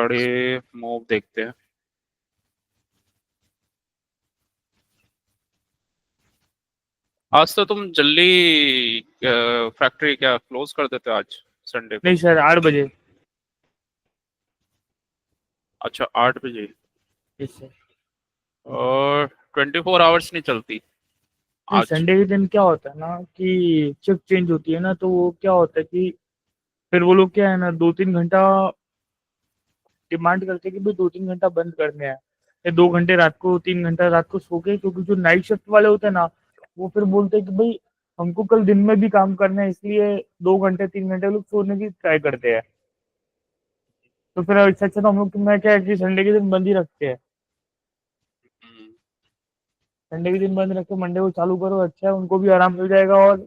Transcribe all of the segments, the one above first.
बड़े मूव देखते हैं। आज तो तुम जल्दी फैक्ट्री क्या क्लोज कर देते हो आज संडे को? नहीं सर, 8 बजे। अच्छा, 8 बजे। Yes sir. और 24 आवर्स नहीं चलती नहीं, आज? संडे के दिन क्या होता है ना कि शिफ्ट चेंज होती है ना, तो वो क्या होता है कि फिर वो लोग क्या है ना 2-3 घंटा डिमांड करते हैं कि भाई 2-3 घंटा बंद करने हैं, या 2 घंटे रात को, 3 घंटा रात को सो के, क्योंकि जो नाइट शिफ्ट वाले होते हैं ना, वो फिर बोलते हैं कि भाई हमको कल दिन में भी काम करना है, इसलिए 2 घंटे 3 घंटे लोग सोने की ट्राई करते हैं। तो फिर इससे अच्छा तो हम लोग, मैं क्या है कि संडे के दिन बंद ही रखते हैं। हम्म। संडे के दिन बंद रख के मंडे को चालू करो, अच्छा है, उनको भी आराम मिल जाएगा। और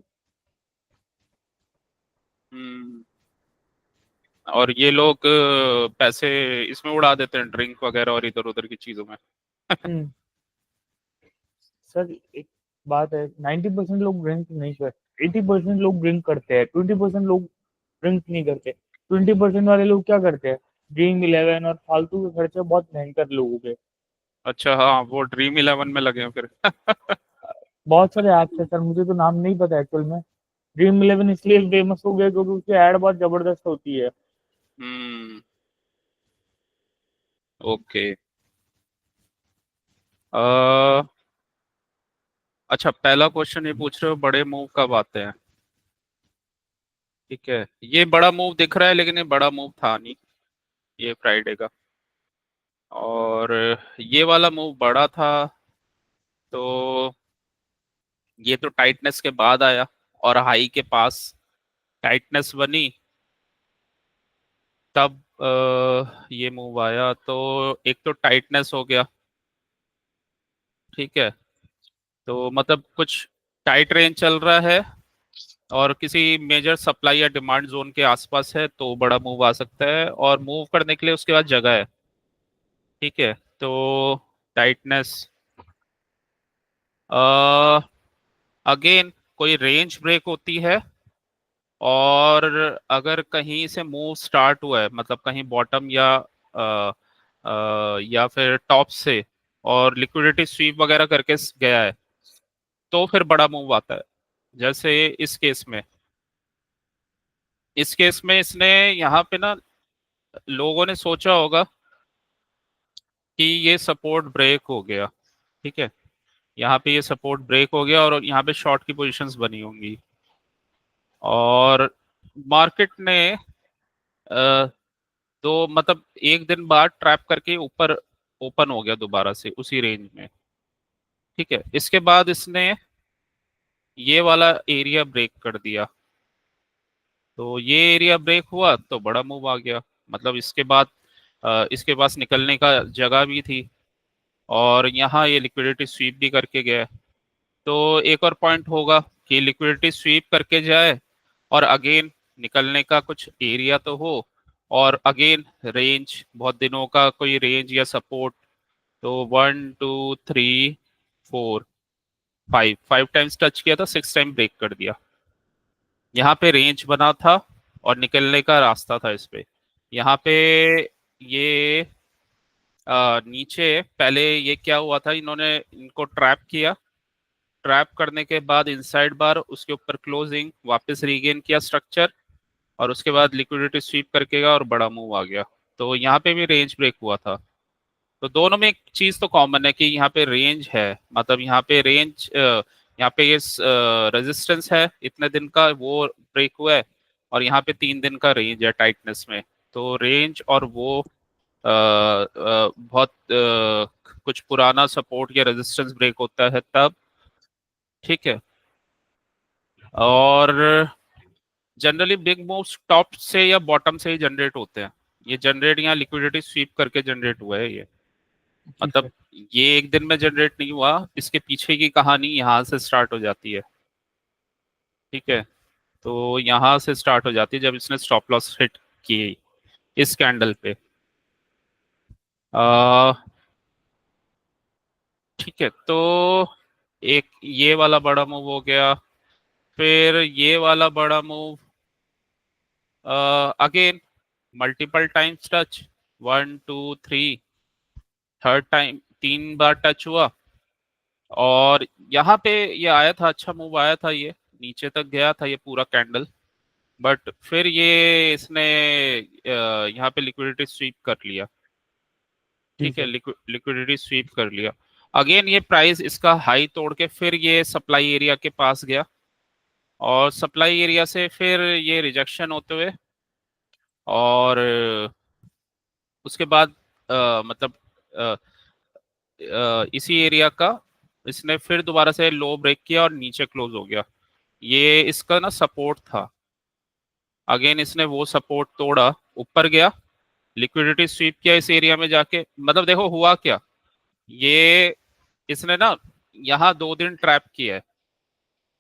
हम्म। और ये लोग पैसे इसमें उड़ा देते हैं, ड्रिंक वगैरह और इधर उधर की चीजों में। हम्म, सर एक बात है, 90% लोग ड्रिंक नहीं करते, 80% लोग ड्रिंक करते हैं, 20% लोग ड्रिंक नहीं करते। 20% वाले लोग क्या करते हैं, ड्रीम 11 और फालतू के खर्चे बहुत भयंकर लोगों के। अच्छा, हाँ, वो ड्रीम 11 में लगे हैं फिर। बहुत सारे ऐप्स है सर, मुझे तो नाम नहीं पता एक्चुअल में। ड्रीम 11 इसलिए फेमस हो गया क्योंकि उसकी एड बहुत जबरदस्त होती है। हम्म। ओके। अ, अच्छा, पहला क्वेश्चन ये पूछ रहे हो बड़े मूव कब आते हैं? ठीक है, ये बड़ा मूव दिख रहा है लेकिन ये बड़ा मूव था नहीं, ये फ्राइडे का। और ये वाला मूव बड़ा था, तो ये तो टाइटनेस के बाद आया और हाई के पास टाइटनेस बनी, तब ये मूव आया। तो एक तो टाइटनेस हो गया, ठीक है। तो मतलब कुछ टाइट रेंज चल रहा है और किसी मेजर सप्लाई या डिमांड जोन के आसपास है, तो बड़ा मूव आ सकता है। और मूव करने के लिए उसके बाद जगह है, ठीक है। तो टाइटनेस, अगेन कोई रेंज ब्रेक होती है, और अगर कहीं से मूव स्टार्ट हुआ है, मतलब कहीं बॉटम या फिर टॉप से, और लिक्विडिटी स्वीप वगैरह करके गया है, तो फिर बड़ा मूव आता है। जैसे इस केस में इसने यहाँ पे ना, लोगों ने सोचा होगा कि ये सपोर्ट ब्रेक हो गया, ठीक है। यहाँ पे ये सपोर्ट ब्रेक हो गया और यहाँ पे शॉर्ट की पोजीशंस बनी होंगी, और मार्केट ने तो मतलब एक दिन बाद ट्रैप करके ऊपर ओपन हो गया दोबारा से उसी रेंज में, ठीक है। इसके बाद इसने ये वाला एरिया ब्रेक कर दिया, तो ये एरिया ब्रेक हुआ तो बड़ा मूव आ गया। मतलब इसके बाद इसके पास निकलने का जगह भी थी, और यहाँ ये लिक्विडिटी स्वीप भी करके गया। तो एक और पॉइंट होगा कि लिक्विडिटी स्वीप करके जाए, और अगेन निकलने का कुछ एरिया तो हो, और अगेन रेंज, बहुत दिनों का कोई रेंज या सपोर्ट। तो 1 2 3 4 5, 5 टाइम्स टच किया था, 6 टाइम ब्रेक कर दिया। यहाँ पे रेंज बना था और निकलने का रास्ता था इस पे। यहाँ पे ये नीचे पहले ये क्या हुआ था, इन्होंने इनको ट्रैप किया। ट्रैप करने के बाद इनसाइड बार, उसके ऊपर क्लोजिंग, वापस रीगेन किया स्ट्रक्चर, और उसके बाद लिक्विडिटी स्वीप करके गया और बड़ा मूव आ गया। तो यहाँ पे भी रेंज ब्रेक हुआ था। तो दोनों में एक चीज तो कॉमन है कि यहाँ पे रेंज है, मतलब यहाँ पे रेंज, यहाँ पे ये रेजिस्टेंस है इतने दिन का, वो ब्रेक हुआ है। और यहाँ पे 3 दिन का रेंज है टाइटनेस में। तो रेंज और वो बहुत कुछ पुराना सपोर्ट या रेजिस्टेंस ब्रेक होता है तब, ठीक है। और जनरली बिग मूव्स टॉप से या बॉटम से ही जनरेट होते हैं। ये जनरेट यहाँ लिक्विडिटी स्वीप करके जनरेट हुआ है ये, जी सर। मतलब ये एक दिन में जनरेट नहीं हुआ, इसके पीछे की कहानी यहाँ से स्टार्ट हो जाती है, ठीक है। तो यहाँ से स्टार्ट हो जाती है जब इसने स्टॉप लॉस हिट की इस कैंडल पे। आ, ठीक है, तो एक ये वाला बड़ा मूव हो गया, फिर ये वाला बड़ा move, again multiple times touch, 1 2 3, third time 3 बार टच हुआ, और यहाँ पे ये आया था, अच्छा मूव आया था, ये नीचे तक गया था ये पूरा कैंडल। बट फिर ये इसने यहाँ पे लिक्विडिटी स्वीप कर लिया। जी ठीक है, सर। लिक्विडिटी स्वीप कर लिया। अगेन ये प्राइस इसका हाई तोड़ के फिर ये सप्लाई एरिया के पास गया, और सप्लाई एरिया से फिर ये रिजेक्शन होते हुए, और उसके बाद मतलब अ, इसी एरिया का इसने फिर दोबारा से लो ब्रेक किया और नीचे क्लोज हो गया। ये इसका ना सपोर्ट था। अगेन इसने वो सपोर्ट तोड़ा, ऊपर गया, लिक्विडिटी स्वीप किया इस एरिया में जाके। मतलब देखो हुआ क्या, ये इसने ना यहाँ 2 दिन ट्रैप किया है।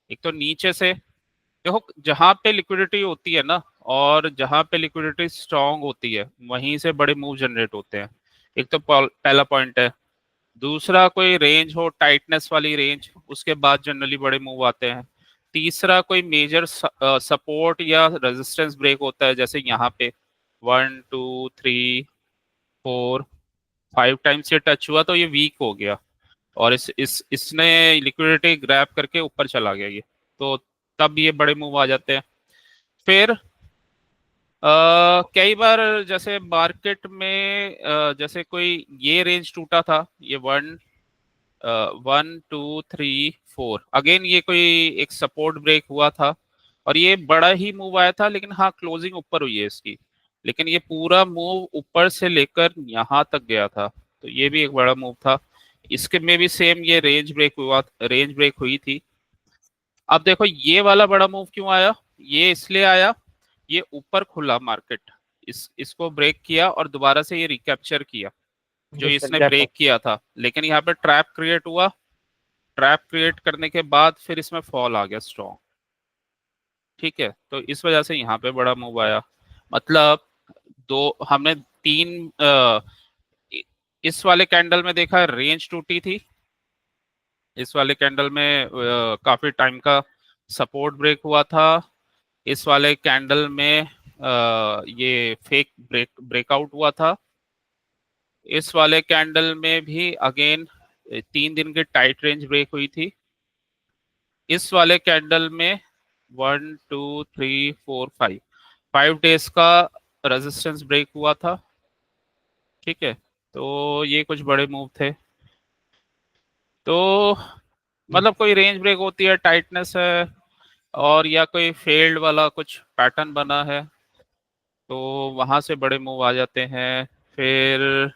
एक तो नीचे से देखो, जहां पे लिक्विडिटी होती है ना, और जहां पे लिक्विडिटी स्ट्रांग होती है, वहीं से बड़े मूव जनरेट होते हैं। एक तो पहला पॉइंट है। दूसरा, कोई रेंज हो टाइटनेस वाली रेंज, उसके बाद जनरली बड़े मूव आते हैं। तीसरा, कोई मेजर सपोर्ट या रेजिस्टेंस ब्रेक होता है, जैसे यहाँ पे 1 2 3 4 5 टाइम्स ये टच हुआ तो ये वीक हो गया, और इसने लिक्विडिटी ग्रैब करके ऊपर चला गया ये। तो तब ये बड़े मूव आ जाते हैं। फिर कई बार जैसे मार्केट में जैसे कोई ये रेंज टूटा था, ये 1 2 3 4, अगेन ये कोई एक सपोर्ट ब्रेक हुआ था, और ये बड़ा ही मूव आया था, लेकिन हाँ क्लोजिंग ऊपर हुई है इसकी। लेकिन ये पूरा मूव ऊपर से लेकर यहाँ तक गया था, तो ये भी एक बड़ा मूव था। इसके में भी सेम ये रेंज ब्रेक हुई थी। अब देखो ये वाला बड़ा मूव क्यों आया, ये इसलिए आया, ये ऊपर खुला मार्केट, इसको ब्रेक किया और दोबारा से ये रिकैप्चर किया जो जी सर, इसने गैप ब्रेक अप। किया था। लेकिन यहाँ पे ट्रैप क्रिएट हुआ, ट्रैप क्रिएट करने के बाद फिर इसमें फॉल आ गया स्ट्रॉन्ग। ठीक है, तो इस वजह से यहाँ पे बड़ा मूव आया। मतलब दो हमने तीन इस वाले कैंडल में देखा रेंज टूटी थी, इस वाले कैंडल में काफी टाइम का सपोर्ट ब्रेक हुआ था, इस वाले कैंडल में ये फेक ब्रेकआउट हुआ था, इस वाले कैंडल में भी अगेन 3 दिन की टाइट रेंज ब्रेक हुई थी, इस वाले कैंडल में 1 2 3 4 5 5 डेज का रेजिस्टेंस ब्रेक हुआ था। ठीक है, तो ये कुछ बड़े मूव थे। तो मतलब कोई रेंज ब्रेक होती है, टाइटनेस है, और या कोई फेल्ड वाला कुछ पैटर्न बना है, तो वहां से बड़े मूव आ जाते हैं। फिर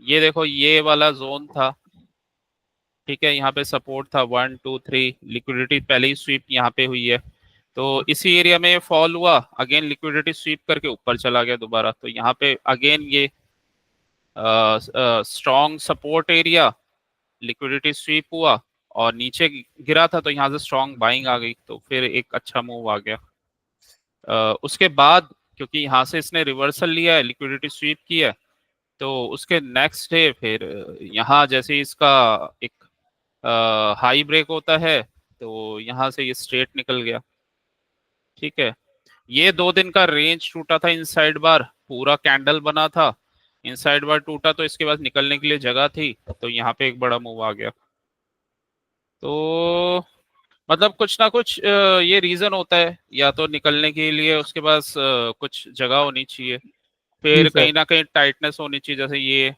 ये देखो ये वाला जोन था। ठीक है, यहाँ पे सपोर्ट था 1 2 3, लिक्विडिटी पहले ही स्वीप यहाँ पे हुई है, तो इसी एरिया में फॉल हुआ, अगेन लिक्विडिटी स्वीप करके ऊपर चला गया दोबारा, तो यहाँ पे अगेन ये strong support area, liquidity SVEEP हुआ, और नीचे गिरा था, तो यहाँ से स्ट्रॉन्ग बाइंग आ गई, तो फिर एक अच्छा मूव आ गया। उसके बाद क्योंकि यहाँ से इसने रिवर्सल लिया है, लिक्विडिटी स्वीप किया है, तो उसके नेक्स्ट डे फिर यहाँ जैसे इसका एक हाई ब्रेक होता है, तो यहाँ से ये स्ट्रेट निकल गया। ठीक है, ये 2 दिन का रेंज टूटा था, इनसाइड बार पूरा कैंडल बना था, इनसाइड बार टूटा, तो इसके बाद निकलने के लिए जगह थी, तो यहाँ पे एक बड़ा मूव आ गया। तो मतलब कुछ ना कुछ ये रीजन होता है, या तो निकलने के लिए उसके पास कुछ जगह होनी चाहिए, जी फिर सर। कहीं ना कहीं टाइटनेस होनी चाहिए, जैसे ये।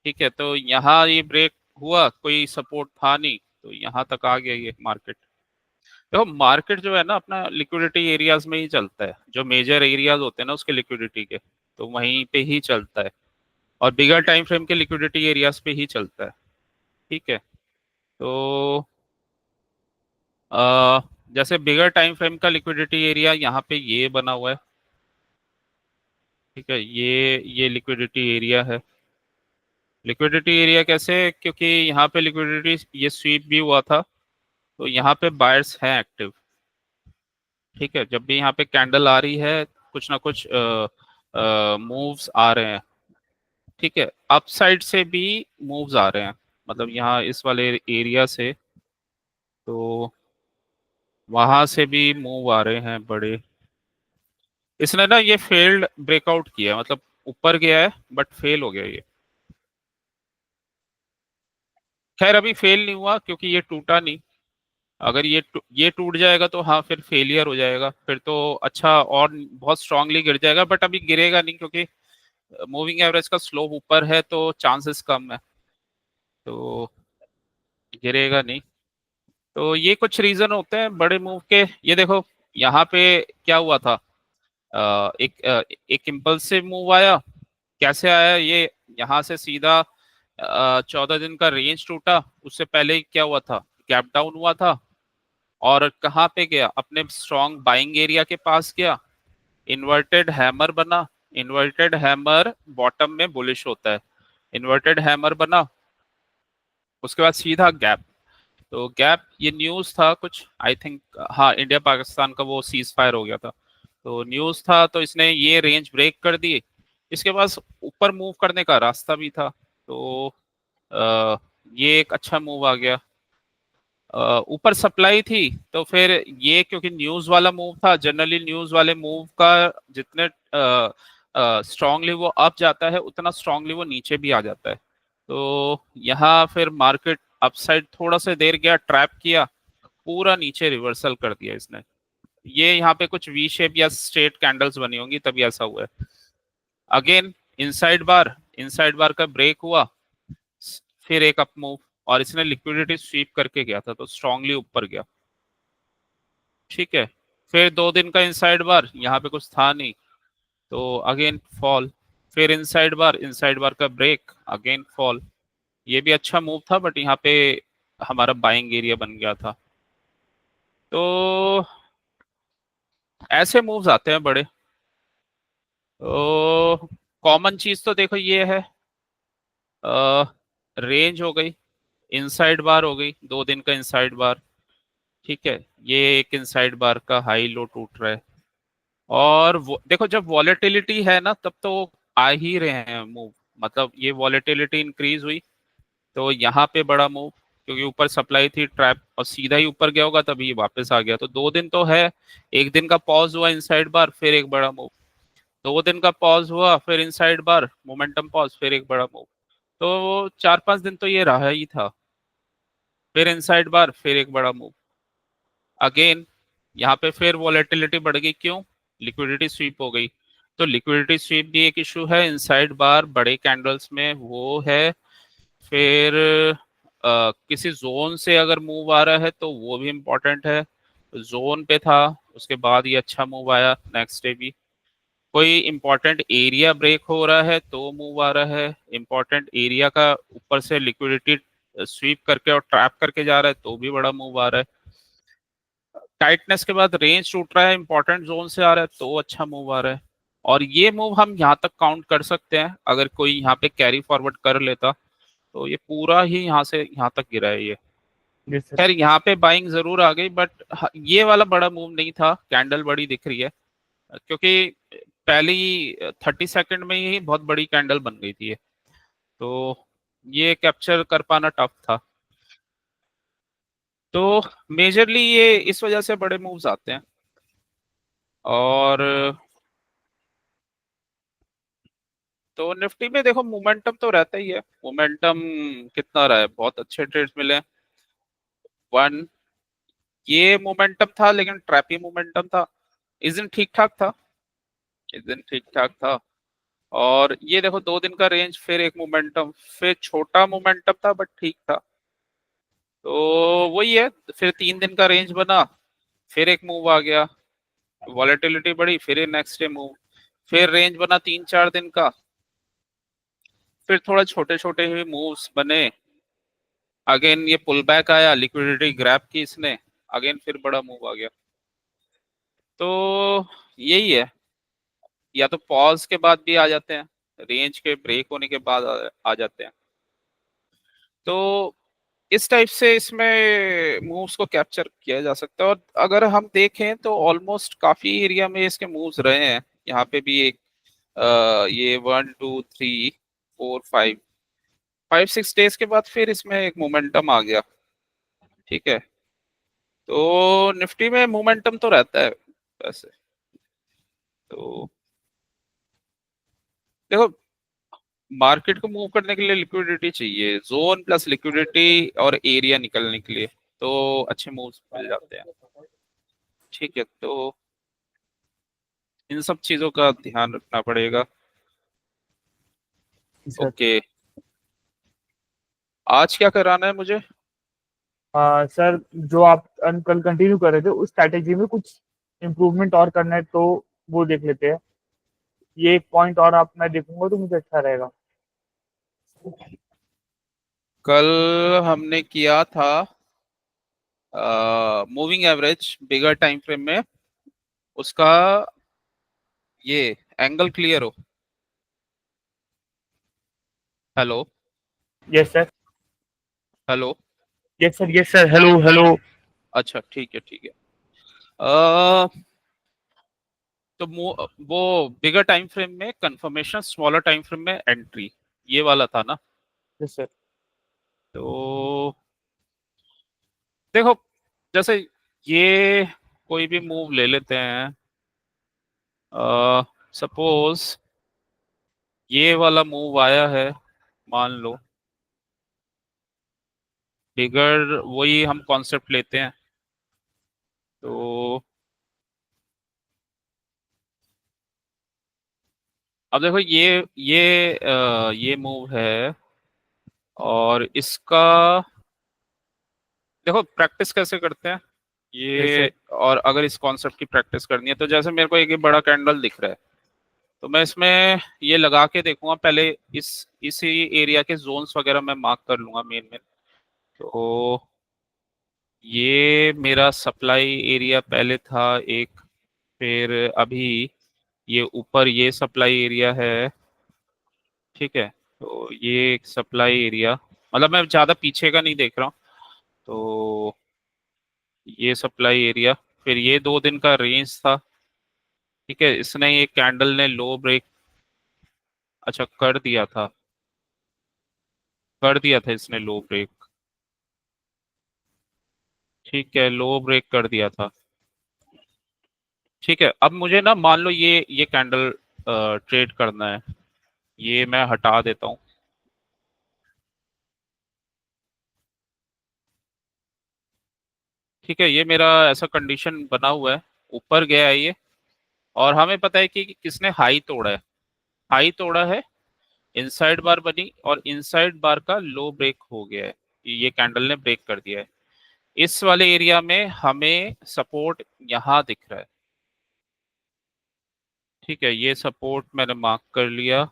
ठीक है, तो यहाँ ये ब्रेक हुआ, कोई सपोर्ट था नहीं, तो यहाँ तक आ गया ये मार्केट। देखो मार्केट जो है ना अपना लिक्विडिटी एरियाज में ही चलता है, जो मेजर एरियाज होते हैं ना उसके लिक्विडिटी के, तो वहीं पे ही चलता है, और बिगर टाइम फ्रेम के लिक्विडिटी एरियाज पे ही चलता है। ठीक है, तो अ, जैसे बिगर टाइम फ्रेम का लिक्विडिटी एरिया यहाँ पे ये बना हुआ है। ठीक है, ये लिक्विडिटी एरिया है। लिक्विडिटी एरिया कैसे, क्योंकि यहाँ पे लिक्विडिटी ये स्वीप भी हुआ था, तो यहाँ पे बायर्स हैं एक्टिव। ठीक है, जब भी यहाँ पे कैंडल आ रही है, कुछ ना कुछ मूव्स आ रहे हैं। ठीक है, अपसाइड से भी मूव्स आ रहे हैं, मतलब यहाँ इस वाले एरिया से, तो वहां से भी मूव आ रहे हैं बड़े। इसने ना ये फेल्ड ब्रेकआउट किया, मतलब ऊपर गया है बट फेल हो गया ये। खैर अभी फेल नहीं हुआ क्योंकि ये टूटा नहीं। अगर ये टूट जाएगा तो हाँ फिर फेलियर हो जाएगा, फिर तो अच्छा और बहुत स्ट्रांगली गिर जाएगा, बट अभी गिरेगा नहीं क्योंकि मूविंग एवरेज का स्लोप ऊपर है तो चांसेस कम है, तो गिरेगा नहीं। तो ये कुछ रीजन होते हैं बड़े मूव के। ये देखो यहाँ पे क्या हुआ था, एक इम्पल्सिव मूव आया। कैसे आया ये, यहाँ से सीधा 14 दिन का रेंज टूटा, उससे पहले क्या हुआ था, गैप डाउन हुआ था, और कहाँ पे गया, अपने स्ट्रॉन्ग बाइंग एरिया के पास गया, इन्वर्टेड हैमर बना। इन्वर्टेड हैमर बॉटम में बुलिश होता है, इन्वर्टेड हैमर बना, उसके बाद सीधा गैप। तो गैप ये न्यूज था कुछ, आई थिंक, हाँ इंडिया पाकिस्तान का वो सीज फायर हो गया था, तो न्यूज था, तो इसने ये रेंज ब्रेक कर दी। इसके पास ऊपर मूव करने का रास्ता भी था, तो ये एक अच्छा मूव आ गया। ऊपर सप्लाई थी तो फिर ये क्योंकि न्यूज वाला मूव था, जनरली न्यूज वाले मूव का जितने स्ट्रांगली वो अप जाता है उतना स्ट्रांगली वो नीचे भी आ जाता है। तो यहाँ फिर मार्केट अपसाइड थोड़ा सा देर गया, ट्रैप किया, पूरा नीचे रिवर्सल कर दिया इसने। ये यहाँ पे कुछ वी शेप या स्ट्रेट कैंडल्स बनी होंगी तभी ऐसा हुआ है। अगेन इनसाइड बार का ब्रेक हुआ, फिर एक अप मूव, और इसने लिक्विडिटी स्वीप करके गया था तो स्ट्रांगली ऊपर गया। ठीक है, फिर 2 दिन का इनसाइड बार, यहाँ पे कुछ था नहीं, तो अगेन फॉल। फिर इनसाइड बार का ब्रेक, अगेन फॉल। ये भी अच्छा मूव था बट यहाँ पे हमारा बाइंग एरिया बन गया था। तो ऐसे मूव्स आते हैं बड़े। तो कॉमन चीज तो देखो ये है, रेंज हो गई, इनसाइड बार हो गई, 2 दिन का इनसाइड बार। ठीक है, ये एक इनसाइड बार का हाई लो टूट रहा है, और वो देखो जब वॉलेटिलिटी है ना तब तो आ ही रहे हैं मूव, मतलब ये वॉलेटिलिटी इंक्रीज हुई तो यहाँ पे बड़ा मूव, क्योंकि ऊपर सप्लाई थी ट्रैप और सीधा ही ऊपर गया होगा तभी वापस आ गया, तो 2 दिन तो है। एक दिन का पॉज हुआ इनसाइड बार, फिर एक बड़ा मूव। 2 दिन का पॉज हुआ, फिर इनसाइड बार, मोमेंटम पॉज, फिर एक बड़ा मूव। तो 4-5 दिन तो ये रहा ही था, फिर इनसाइड बार, फिर एक बड़ा मूव। अगेन यहाँ पे फिर वॉलेटिलिटी बढ़ गई, क्यों, लिक्विडिटी स्वीप हो गई। तो लिक्विडिटी स्वीप भी एक इशू है इनसाइड बार बड़े कैंडल्स में, वो है। फिर किसी जोन से अगर मूव आ रहा है तो वो भी इम्पोर्टेंट है, जोन पे था, उसके बाद ये अच्छा मूव आया नेक्स्ट डे भी। कोई इम्पोर्टेंट एरिया ब्रेक हो रहा है तो मूव आ रहा है, इम्पोर्टेंट एरिया का ऊपर से लिक्विडिटी स्वीप करके और ट्रैप करके जा रहा है तो भी बड़ा मूव आ रहा है। टाइटनेस के बाद रेंज टूट रहा है, इंपॉर्टेंट जोन से आ रहा है तो अच्छा मूव आ रहा है। और ये मूव हम यहाँ तक काउंट कर सकते हैं, अगर कोई यहाँ पे कैरी फॉरवर्ड कर लेता तो ये पूरा ही यहाँ से यहाँ तक गिरा है ये। जी सर। खैर यहाँ पे बाइंग जरूर आ गई बट ये वाला बड़ा मूव नहीं था, कैंडल बड़ी दिख रही है क्योंकि पहली 30 सेकंड में ही बहुत बड़ी कैंडल बन गई थी ये, तो ये कैप्चर कर पाना टफ था। तो मेजरली ये इस वजह से बड़े मूव्स आते हैं। और तो निफ्टी में देखो मोमेंटम तो रहता ही है, मोमेंटम कितना रहा है, बहुत अच्छे ट्रेड्स मिले हैं। वन, ये मोमेंटम था लेकिन ट्रैपी मोमेंटम था, इस दिन ठीक ठाक था, इस दिन ठीक ठाक था। और ये देखो 2 दिन का रेंज, फिर एक मोमेंटम, फिर छोटा मोमेंटम था बट ठीक था। तो वही है, फिर 3 दिन का रेंज बना, फिर एक मूव आ गया, वॉलेटिलिटी बढ़ी, फिर नेक्स्ट डे मूव, फिर रेंज बना 3-4 दिन का, फिर थोड़ा छोटे छोटे ही मूव्स बने। अगेन ये पुल बैक आया, लिक्विडिटी ग्रैब की इसने, अगेन फिर बड़ा मूव आ गया। तो यही है, या तो पॉज के बाद भी आ जाते हैं, रेंज के ब्रेक होने के बाद आ जाते हैं। तो इस टाइप से इसमें मूव्स को कैप्चर किया जा सकता है, और अगर हम देखें तो ऑलमोस्ट काफी एरिया में इसके मूव्स रहे हैं। यहाँ पे भी एक ये 1 2 3 4 5 5-6 डेज के बाद फिर इसमें एक मोमेंटम आ गया। ठीक है, तो निफ्टी में मोमेंटम तो रहता है वैसे। तो देखो, मार्केट को मूव करने के लिए लिक्विडिटी चाहिए, जोन प्लस लिक्विडिटी और एरिया निकलने के लिए, तो अच्छे मूव्स मिल जाते हैं। ठीक है, तो इन सब चीजों का ध्यान रखना पड़ेगा। सर। ओके, आज क्या कराना है मुझे? सर, जो आप कल कंटिन्यू कर रहे थे उस स्ट्रैटेजी में कुछ इम्प्रूवमेंट और करना है तो वो देख लेते हैं। ये एक पॉइंट और आप मैं देखूंगा तो मुझे अच्छा रहेगा। कल हमने किया था मूविंग एवरेज बिगर टाइम फ्रेम में, उसका ये एंगल क्लियर हो। Hello? Yes sir. Hello? Yes sir, yes sir, hello hello. अच्छा, ठीक है, ठीक है। अ, तो वो बिगर टाइम फ्रेम में कंफर्मेशन, स्मॉलर टाइम फ्रेम में एंट्री, ये वाला था ना? Yes sir. तो देखो, जैसे ये कोई भी मूव ले लेते हैं, सपोज ये वाला मूव आया है, मान लो, बिगर वही हम कॉन्सेप्ट लेते हैं, तो अब देखो ये मूव है, और इसका देखो प्रैक्टिस कैसे करते हैं यस सर। ये। और अगर इस कॉन्सेप्ट की प्रैक्टिस करनी है, तो जैसे मेरे को एक ये बड़ा कैंडल दिख रहा है, तो मैं इसमें ये लगा के देखूंगा पहले। इसी एरिया के जोन्स वगैरह मैं मार्क कर लूंगा, मेन मेन। तो ये मेरा सप्लाई एरिया पहले था एक, फिर अभी ये ऊपर ये सप्लाई एरिया है। ठीक है, तो ये एक सप्लाई एरिया, मतलब मैं ज्यादा पीछे का नहीं देख रहा हूँ। तो ये सप्लाई एरिया, फिर ये 2 दिन का रेंज था। ठीक है, इसने ये कैंडल ने लो ब्रेक, अच्छा कर दिया था इसने लो ब्रेक। ठीक है, लो ब्रेक कर दिया था। ठीक है, अब मुझे ना मान लो ये कैंडल ट्रेड करना है, ये मैं हटा देता हूँ। ठीक है, ये मेरा ऐसा कंडीशन बना हुआ है, ऊपर गया है ये, और हमें पता है कि किसने हाई तोड़ा है। हाई तोड़ा है, इनसाइड बार बनी, और इनसाइड बार का लो ब्रेक हो गया है, ये कैंडल ने ब्रेक कर दिया है। इस वाले एरिया में हमें सपोर्ट यहाँ दिख रहा है। ठीक है, ये सपोर्ट मैंने मार्क कर लिया,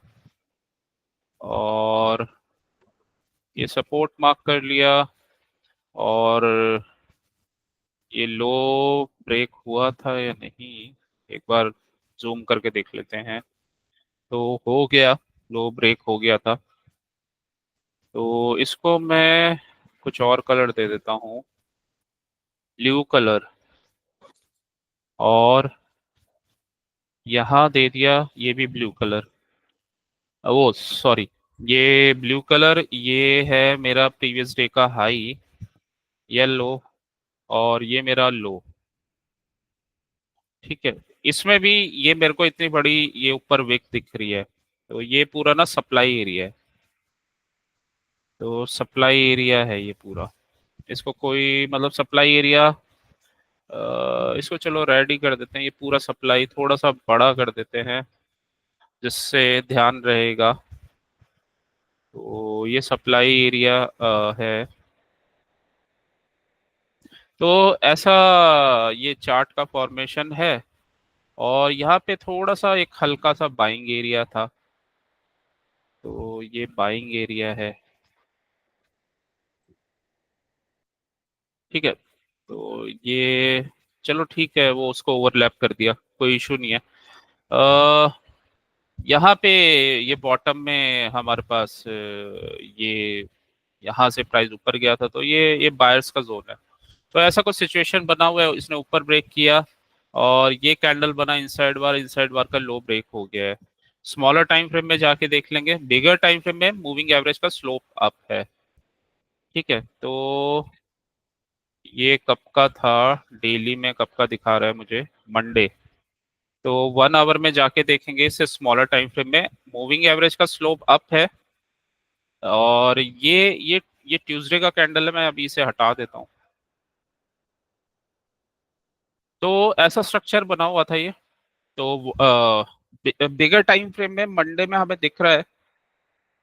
और ये सपोर्ट मार्क कर लिया, और ये लो ब्रेक हुआ था या नहीं, एक बार जूम करके देख लेते हैं। तो हो गया, लो ब्रेक हो गया था। तो इसको मैं कुछ और कलर दे देता हूँ, ब्लू कलर, और यहाँ दे दिया ये भी ब्लू कलर। वो सॉरी, ये ब्लू कलर ये है मेरा प्रीवियस डे का हाई, येलो, और ये मेरा लो। ठीक है, इसमें भी ये मेरे को इतनी बड़ी ये ऊपर विक दिख रही है, तो ये पूरा ना सप्लाई एरिया है। तो सप्लाई एरिया है ये पूरा, इसको कोई मतलब सप्लाई एरिया, इसको चलो रेड ही कर देते हैं, ये पूरा सप्लाई थोड़ा सा बड़ा कर देते हैं जिससे ध्यान रहेगा। तो ये सप्लाई एरिया है। तो ऐसा ये चार्ट का फॉर्मेशन है, और यहाँ पे थोड़ा सा एक हल्का सा बाइंग एरिया था, तो ये बाइंग एरिया है। ठीक है, तो ये चलो ठीक है, वो उसको ओवरलैप कर दिया, कोई इशू नहीं है। अ यहाँ पे ये बॉटम में हमारे पास ये यहाँ से प्राइस ऊपर गया था, तो ये बायर्स का जोन है। तो ऐसा कुछ सिचुएशन बना हुआ है, इसने ऊपर ब्रेक किया, और ये कैंडल बना इनसाइड बार का लो ब्रेक हो गया है। स्मॉलर टाइम फ्रेम में जाके देख लेंगे, बिगर टाइम फ्रेम में मूविंग एवरेज का स्लोप अप है। ठीक है, तो ये कब का था, डेली में कब का दिखा रहा है मुझे, मंडे। तो 1 आवर में जाके देखेंगे इससे स्मॉलर टाइम फ्रेम में मूविंग एवरेज का स्लोप अप है। और ये ट्यूसडे का कैंडल है, मैं अभी इसे हटा देता हूँ। तो ऐसा स्ट्रक्चर बना हुआ था ये। तो बिगर टाइम फ्रेम में मंडे में हमें दिख रहा है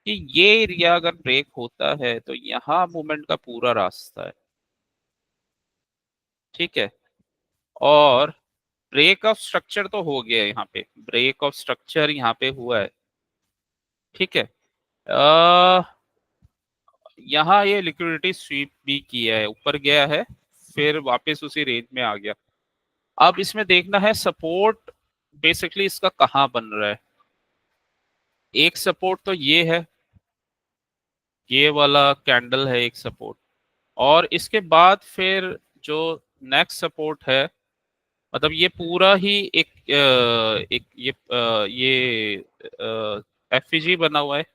कि ये एरिया अगर ब्रेक होता है तो यहाँ मूवमेंट का पूरा रास्ता है। ठीक है। और ब्रेक ऑफ स्ट्रक्चर तो हो गया है, यहाँ पे ब्रेक ऑफ स्ट्रक्चर यहाँ पे हुआ है। ठीक है। अ यहाँ ये लिक्विडिटी स्वीप भी किया है, ऊपर गया है फिर वापस उसी रेंज में आ गया। अब इसमें देखना है सपोर्ट बेसिकली इसका कहाँ बन रहा है। एक सपोर्ट तो ये है, ये वाला कैंडल है एक सपोर्ट। और इसके बाद फिर जो नेक्स्ट सपोर्ट है, मतलब ये पूरा ही एक ये एफईजी बना हुआ है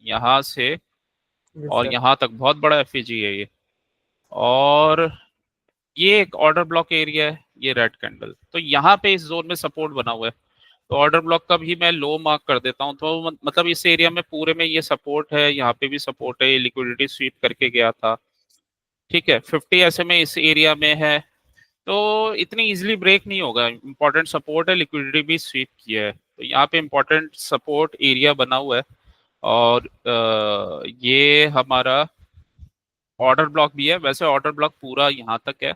यहाँ से यस और सर। यहाँ तक बहुत बड़ा एफईजी है ये। और ये एक ऑर्डर ब्लॉक एरिया है, ये रेड कैंडल, तो यहाँ पे इस जोन में सपोर्ट बना हुआ है। तो ऑर्डर ब्लॉक का भी मैं लो मार्क कर देता हूँ। तो मतलब इस एरिया में पूरे में ये सपोर्ट है, यहाँ पे भी सपोर्ट है, ये लिक्विडिटी स्वीप करके गया था। ठीक है, 50 SMA इस एरिया में है, तो इतनी इजीली ब्रेक नहीं होगा। इंपॉर्टेंट सपोर्ट है, लिक्विडिटी भी स्वीप किया है, तो यहाँ पे इंपॉर्टेंट सपोर्ट एरिया बना हुआ है। और ये हमारा ऑर्डर ब्लॉक भी है। वैसे ऑर्डर ब्लॉक पूरा यहाँ तक है,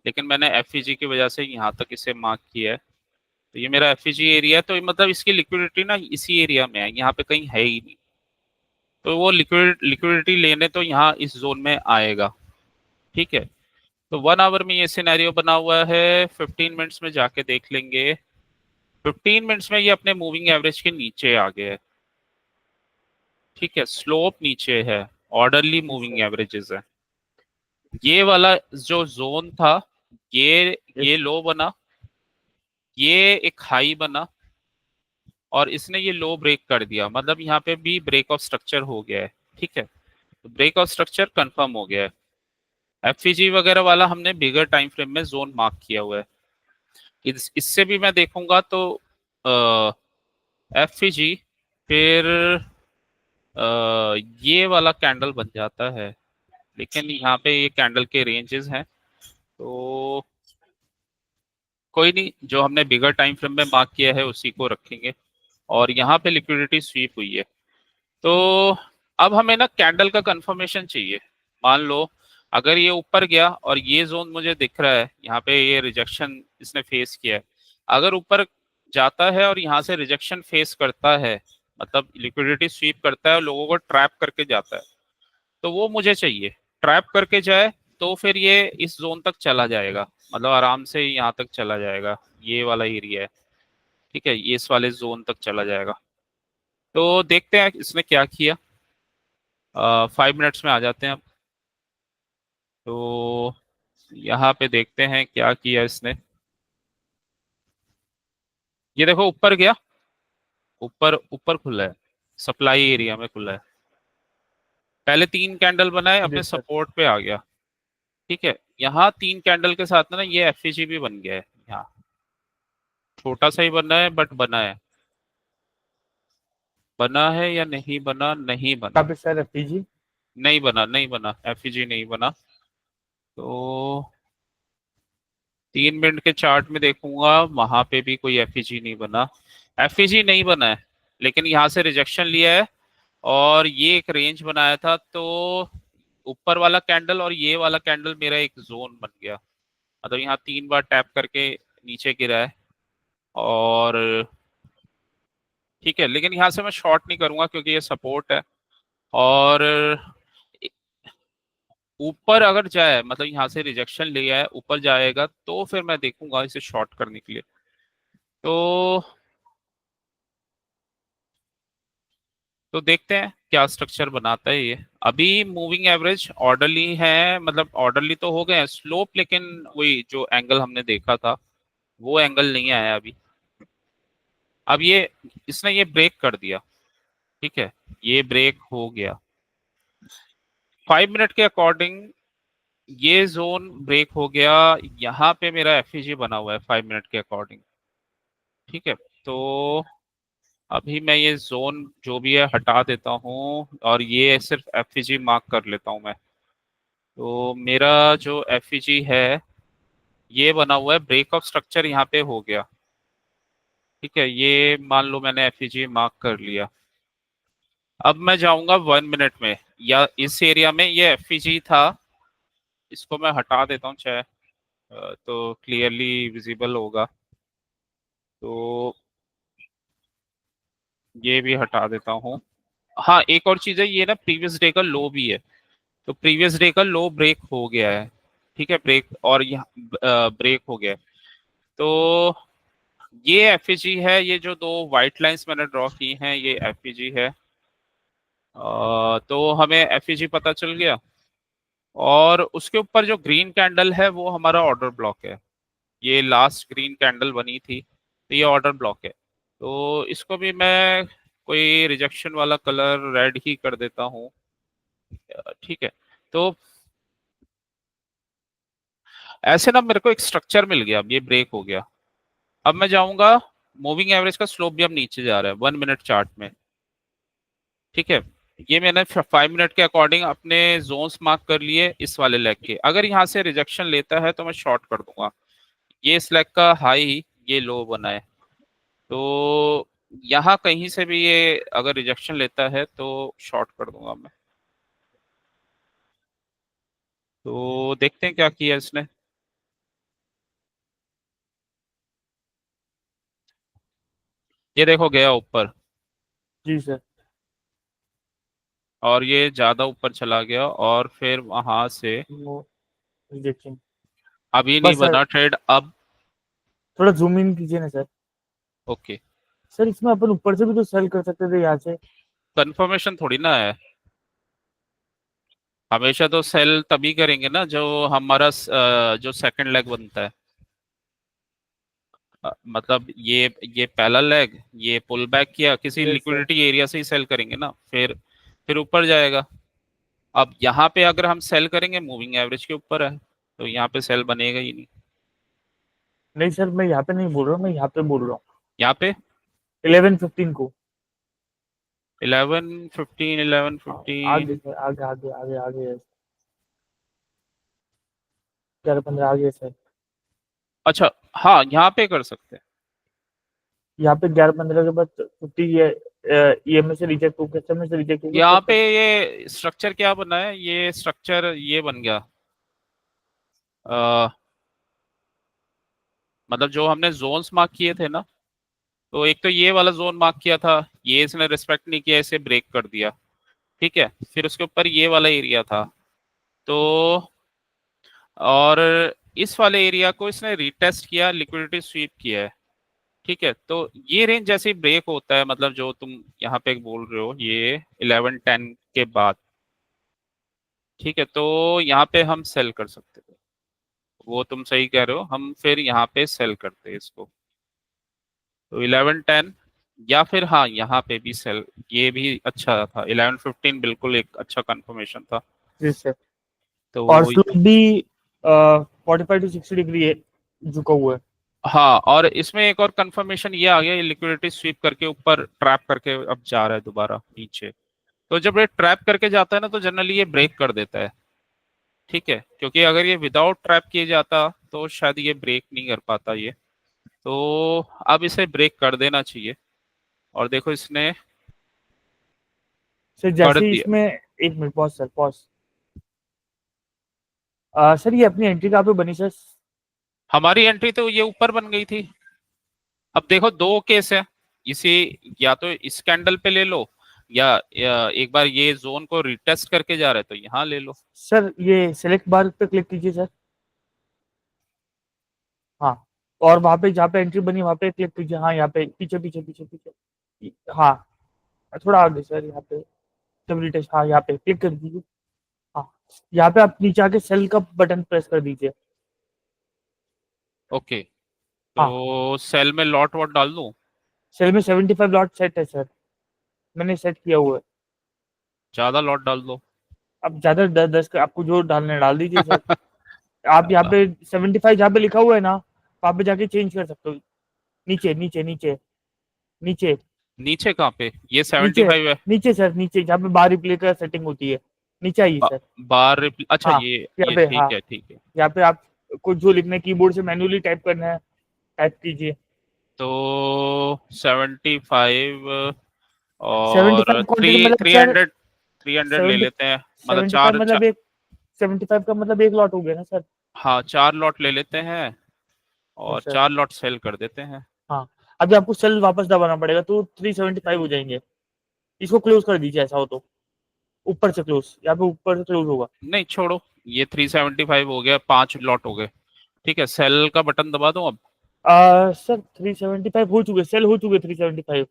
लेकिन मैंने एफईजी की वजह से यहाँ तक इसे मार्क किया है। तो ये मेरा एफईजी एरिया है, तो मतलब इसकी लिक्विडिटी ना इसी एरिया में है, यहाँ पे कहीं है ही नहीं। तो वो लिक्विडिटी लेने तो यहाँ इस जोन में आएगा। ठीक है। तो 1 आवर में ये सिनेरियो बना हुआ है, 15 मिनट्स में जाके देख लेंगे। 15 मिनट्स में ये अपने मूविंग एवरेज के नीचे आ गया है। ठीक है, स्लोप नीचे है, orderly yes moving sir. Averages है। ये वाला जो जोन था, ये यस। लो बना, ये एक हाई बना, और इसने ये लो ब्रेक कर दिया, मतलब यहाँ पे भी ब्रेक ऑफ स्ट्रक्चर हो गया है। ठीक है, तो ब्रेक ऑफ स्ट्रक्चर कंफर्म हो गया है। एफईजी वगैरह वाला हमने बिगर टाइम फ्रेम में जोन मार्क किया हुआ है। इससे भी मैं देखूंगा तो एफईजी, फिर ये वाला कैंडल बन जाता है, लेकिन यहाँ पे ये कैंडल के रेंजेस हैं, तो कोई नहीं, जो हमने बिगर टाइम फ्रेम में मार्क किया है उसी को रखेंगे। और यहाँ पे लिक्विडिटी स्वीप हुई है। तो अब हमें ना कैंडल का कंफर्मेशन चाहिए। मान लो अगर ये ऊपर गया और ये जोन मुझे दिख रहा है, यहाँ पे ये रिजेक्शन इसने फेस किया है। अगर ऊपर जाता है और यहाँ से रिजेक्शन फेस करता है, मतलब लिक्विडिटी स्वीप करता है और लोगों को ट्रैप करके जाता है, तो वो मुझे चाहिए। ट्रैप करके जाए तो फिर ये इस जोन तक चला जाएगा, मतलब आराम से यहाँ तक चला जाएगा, ये वाला एरिया है। ठीक है, ये इस वाले जोन तक चला जाएगा। तो देखते हैं इसने क्या किया। 5 मिनट्स में आ जाते हैं अब। तो यहाँ पे देखते हैं क्या किया इसने। ये देखो ऊपर गया, ऊपर ऊपर खुला है, सप्लाई एरिया में खुला है। पहले 3 कैंडल बनाए, अपने यस सर। सपोर्ट पे आ गया। ठीक है, यहाँ 3 कैंडल के साथ में ना ये एफईजी भी बन गया है यहाँ। छोटा सा ही बना है बट बना है। बना है या नहीं बना, नहीं कहाँ बना। पे सर एफपीजी? नहीं बना, नहीं बना, एफईजी नहीं बना। तो 3 मिनट के चार्ट में देखूंगा, वहां पे भी कोई एफईजी नहीं बना। एफईजी नहीं बना है, लेकिन यहाँ से रिजेक्शन लिया है और ये एक रेंज बनाया था, तो ऊपर वाला कैंडल और ये वाला कैंडल मेरा एक जोन बन गया। मतलब यहाँ 3 बार टैप करके नीचे गिरा है। और ठीक है, लेकिन यहाँ से मैं शॉर्ट नहीं करूंगा क्योंकि ये सपोर्ट है। और ऊपर अगर जाए, मतलब यहाँ से रिजेक्शन लिया है, ऊपर जाएगा तो फिर मैं देखूंगा इसे शॉर्ट करने के लिए। तो देखते हैं क्या स्ट्रक्चर बनाता है ये। अभी मूविंग एवरेज ऑर्डरली है, मतलब ऑर्डरली तो हो गए हैं, स्लोप लेकिन वही जो एंगल हमने देखा था वो एंगल नहीं आया अभी। अब ये इसने ये ब्रेक कर दिया। ठीक है, ये ब्रेक हो गया 5 मिनट के अकॉर्डिंग। ये जोन ब्रेक हो गया, यहाँ पे मेरा एफईजी बना हुआ है 5 मिनट के अकॉर्डिंग। ठीक है, तो अभी मैं ये जोन जो भी है हटा देता हूँ और ये सिर्फ एफईजी मार्क कर लेता हूँ मैं। तो मेरा जो एफईजी है ये बना हुआ है, ब्रेक ऑफ स्ट्रक्चर यहाँ पे हो गया। ठीक है, ये मान लो मैंने एफईजी मार्क कर लिया। अब मैं जाऊंगा 1 मिनट में, या इस एरिया में ये एफईजी था, इसको मैं हटा देता हूँ चाहे, तो क्लियरली विजिबल होगा। तो ये भी हटा देता हूँ। हाँ, एक और चीज है, ये ना प्रीवियस डे का लो भी है, तो प्रीवियस डे का लो ब्रेक हो गया है। ठीक है, ब्रेक और यहाँ ब्रेक हो गया है। तो ये एफईजी है, ये जो दो व्हाइट लाइंस मैंने ड्रॉ की हैं ये एफईजी है। तो हमें एफईजी पता चल गया, और उसके ऊपर जो ग्रीन कैंडल है वो हमारा ऑर्डर ब्लॉक है। ये लास्ट ग्रीन कैंडल बनी थी, तो ये ऑर्डर ब्लॉक है। तो इसको भी मैं कोई रिजेक्शन वाला कलर रेड ही कर देता हूँ। ठीक है, तो ऐसे ना मेरे को एक स्ट्रक्चर मिल गया, अब ये ब्रेक हो गया। अब मैं जाऊंगा, मूविंग एवरेज का स्लोप भी अब नीचे जा रहा है 1 मिनट चार्ट में। ठीक है, ये मैंने 5 मिनट के अकॉर्डिंग अपने जोन्स मार्क कर लिए इस वाले लेग के। अगर यहाँ से रिजेक्शन लेता है तो मैं शॉर्ट कर दूंगा। ये इस लेग का हाई, ये लो बना है, तो यहाँ कहीं से भी ये अगर रिजेक्शन लेता है तो शॉर्ट कर दूंगा मैं। तो देखते हैं क्या किया इसने। ये देखो गया ऊपर, जी सर। और ये ज्यादा ऊपर चला गया, और फिर वहां से नो रिजेक्शन। अभी नहीं बस सर बना ट्रेड अब। थोड़ा जूम इन कीजिए ना सर। ओके, सर इसमें अपन ऊपर से भी तो सेल कर सकते थे यहाँ से। कंफर्मेशन थोड़ी ना है, हमेशा तो सेल तभी करेंगे ना जो हमारा जो सेकंड लेग बनता है। मतलब ये पहला लेग, ये पुल बैक किया किसी यस सर। लिक्विडिटी एरिया से ही सेल करेंगे ना, फिर ऊपर जाएगा। अब यहाँ पे अगर हम सेल करेंगे मूविंग एवरेज के ऊपर है, तो यहाँ पे सेल बनेगा ही नहीं। नहीं सर मैं यहाँ पे नहीं बोल रहा हूँ, मैं यहाँ पे बोल रहा हूँ। यहाँ पे 11:15 को। 11:15, इलेवन हाँ, आगे फिफ्टीन सर, आगे आगे आगे आगे। 11:15 आगे सर। अच्छा, हाँ यहाँ पे कर सकते हैं। यहाँ पे 11:15 के बाद 50 ये ईएमए से रिजेक्ट होकर समय से रिजेक्ट होकर यहाँ तब पे तक। ये स्ट्रक्चर क्या बना है, ये स्ट्रक्चर ये बन गया, अ, मतलब जो हमने जोन्स मार्क किए थे ना, तो एक तो ये वाला जोन मार्क किया था, ये इसने रिस्पेक्ट नहीं किया, इसे ब्रेक कर दिया। ठीक है, फिर उसके ऊपर ये वाला एरिया था, तो और इस वाले एरिया को इसने रीटेस्ट किया, लिक्विडिटी स्वीप किया है। ठीक है, तो ये रेंज जैसे ही ब्रेक होता है, मतलब जो तुम यहाँ पे बोल रहे हो ये 11:10 के बाद, ठीक है, तो यहाँ पे हम सेल कर सकते थे। वो तुम सही कह रहे हो, हम फिर यहाँ पे सेल करते हैं इसको। तो 11:10, या फिर हाँ यहाँ पे भी सेल, ये भी अच्छा था। 11:15 बिल्कुल एक अच्छा कंफर्मेशन था। जी सर। तो और स्लोप भी 45 to 60 डिग्री है, झुका हुआ है। हाँ, और इसमें एक और कंफर्मेशन ये आ गया, ये लिक्विडिटी स्वीप करके ऊपर ट्रैप करके अब जा रहा है दोबारा नीचे। तो जब ये ट्रैप करके जाता है ना, तो जनरली ये ब्रेक कर देता है। ठीक है, क्योंकि अगर ये विदाउट ट्रैप किए जाता तो शायद ये ब्रेक नहीं कर पाता ये। तो अब इसे ब्रेक कर देना चाहिए, और देखो इसने सर कर जैसे ही दिया। इसमें, एक minute pause sir, pause. Sir ये अपनी एंट्री कहाँ पे बनी सर? हमारी एंट्री तो ये ऊपर बन गई थी। अब देखो दो केस है, इसे या तो इस कैंडल पे ले लो, या एक बार ये जोन को रिटेस्ट करके जा रहा है तो यहाँ ले लो। सर ये सेलेक्ट बार पे क्लिक कीजिए सर। हाँ, और वहां पे जहाँ पे एंट्री बनी वहां पे क्लिक कीजिए। हाँ यहाँ पे पीछे पीछे पीछे पीछे। हाँ थोड़ा आगे सर, यहाँ पे जब रिटेस्ट, हाँ यहाँ पे क्लिक कर दीजिए। हाँ, यहाँ पे आप नीचे आके सेल का बटन प्रेस कर दीजिए। ओके, हाँ, तो सेल में लॉट वॉट डाल दूं? सेल में 75 लॉट सेट है सर, मैंने सेट किया हुआ है। ज्यादा लॉट डाल दो? अब ज्यादा 10 का आपको जो डालना है डाल दीजिए सर। आप यहाँ पे 75 जहाँ पे लिखा हुआ है ना, वहाँ पे जाके चेंज कर सकते हो। नीचे नीचे नीचे नीचे नीचे कहाँ पे? ये नीचे 75 है। नीचे सर, नीचे जहाँ पे बार रिप्ले का सेटिंग होती है, नीचे आइए सर। बार अच्छा, हाँ, यहाँ ये पे, ठीक हाँ, है, ठीक है। यहाँ पे आप कुछ जो लिखना है कीबोर्ड से मैन्युअली टाइप करना है, टाइप कीजिए। तो 75 और 75 क्वांटिटी थ्री मतलब थ्री सर, हंड्रेड 300 ले 70, लेते हैं, मतलब 75 चार, मतलब एक, 75 का मतलब एक लॉट हो गया ना सर। हाँ 4 लॉट ले लेते हैं और यस सर। 4 लॉट सेल कर देते हैं। हाँ, अभी आपको सेल वापस दबाना पड़ेगा तो 375 हो जाएंगे। इसको क्लोज कर दीजिए ऐसा हो तो, ऊपर से क्लोज, यहाँ पे ऊपर से क्लोज होगा। नहीं छोड़ो, ये 375 हो गया, 5 लॉट हो गए। ठीक है, सेल का बटन दबा दूं अब? सर 375 हो चुके, सेल हो चुके 375।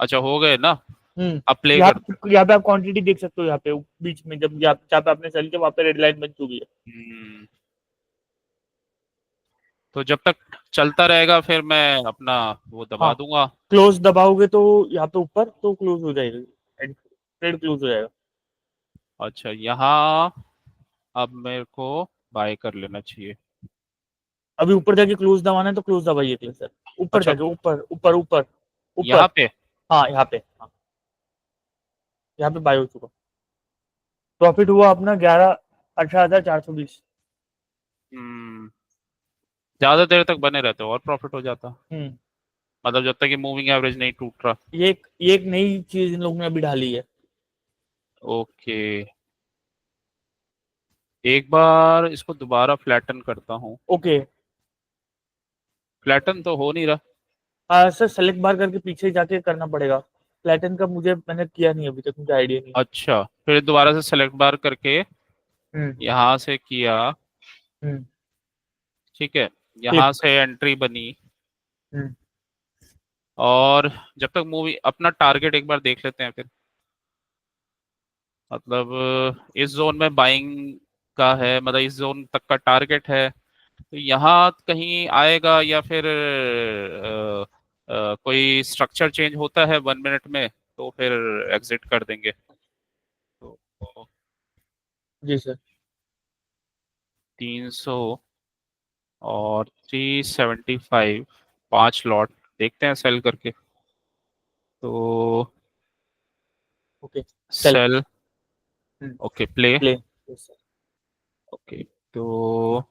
अच्छा हो गए ना? हम्म। अब प्ले यहाँ करते यहाँ पे आप क्वांटिटी देख सकते हो, यहाँ पे बीच में जब जहाँ पे आपने सेल किया वहाँ पे रेड लाइन बन चुकी है। हैं। तो जब तक चलता रहेगा फिर मैं अपना वो दबा हाँ, दूंगा। क्लोज दबाओगे तो यहाँ पे ऊपर तो क्लोज हो जाएगा, ट्रेड क्लोज हो जाएगा। अच्छा, यहाँ अब मेरे को बाय कर लेना चाहिए। अभी ऊपर जाके क्लोज दबाना है तो क्लोज दबाइए क्लियर सर। ऊपर अच्छा, जाके, ऊपर ऊपर ऊपर ऊपर। यहाँ पे। हाँ, यहाँ पे, हाँ, यहाँ पे बाय हो चुका। प्रॉफिट हुआ अपना 18,420। हम्म ज्यादा देर तक बने रहते और प्रॉफिट हो जाता, हम्म। मतलब जब तक ये मूविंग एवरेज नहीं टूट रहा। ये एक नई चीज इन लोगों ने अभी ढाली है। ओके, एक बार इसको दोबारा फ्लैटन करता हूँ। ओके। फ्लैटन तो हो नहीं रहा। सर सेलेक्ट बार करके पीछे जाके करना पड़ेगा। प्लेटन का मैंने किया नहीं अभी तक, मुझे आइडिया नहीं। अच्छा, फिर दोबारा से सेलेक्ट बार करके हम्म। यहाँ से किया। हम्म। ठीक है, ठीक। यहाँ से एंट्री बनी। हम्म। और जब तक मूवी अपना टारगेट एक बार देख लेते हैं फिर, मतलब इस जोन में बाइंग का है, मतलब इस जोन तक का टारगेट है। तो यहाँ कहीं आएगा या फिर कोई स्ट्रक्चर चेंज होता है 1 मिनट में तो फिर एग्जिट कर देंगे। तो जी सर। 300 और 375, 5 लॉट देखते हैं सेल करके। तो okay. Sell. Sell. Okay, play. Play. Yes sir. Okay, तो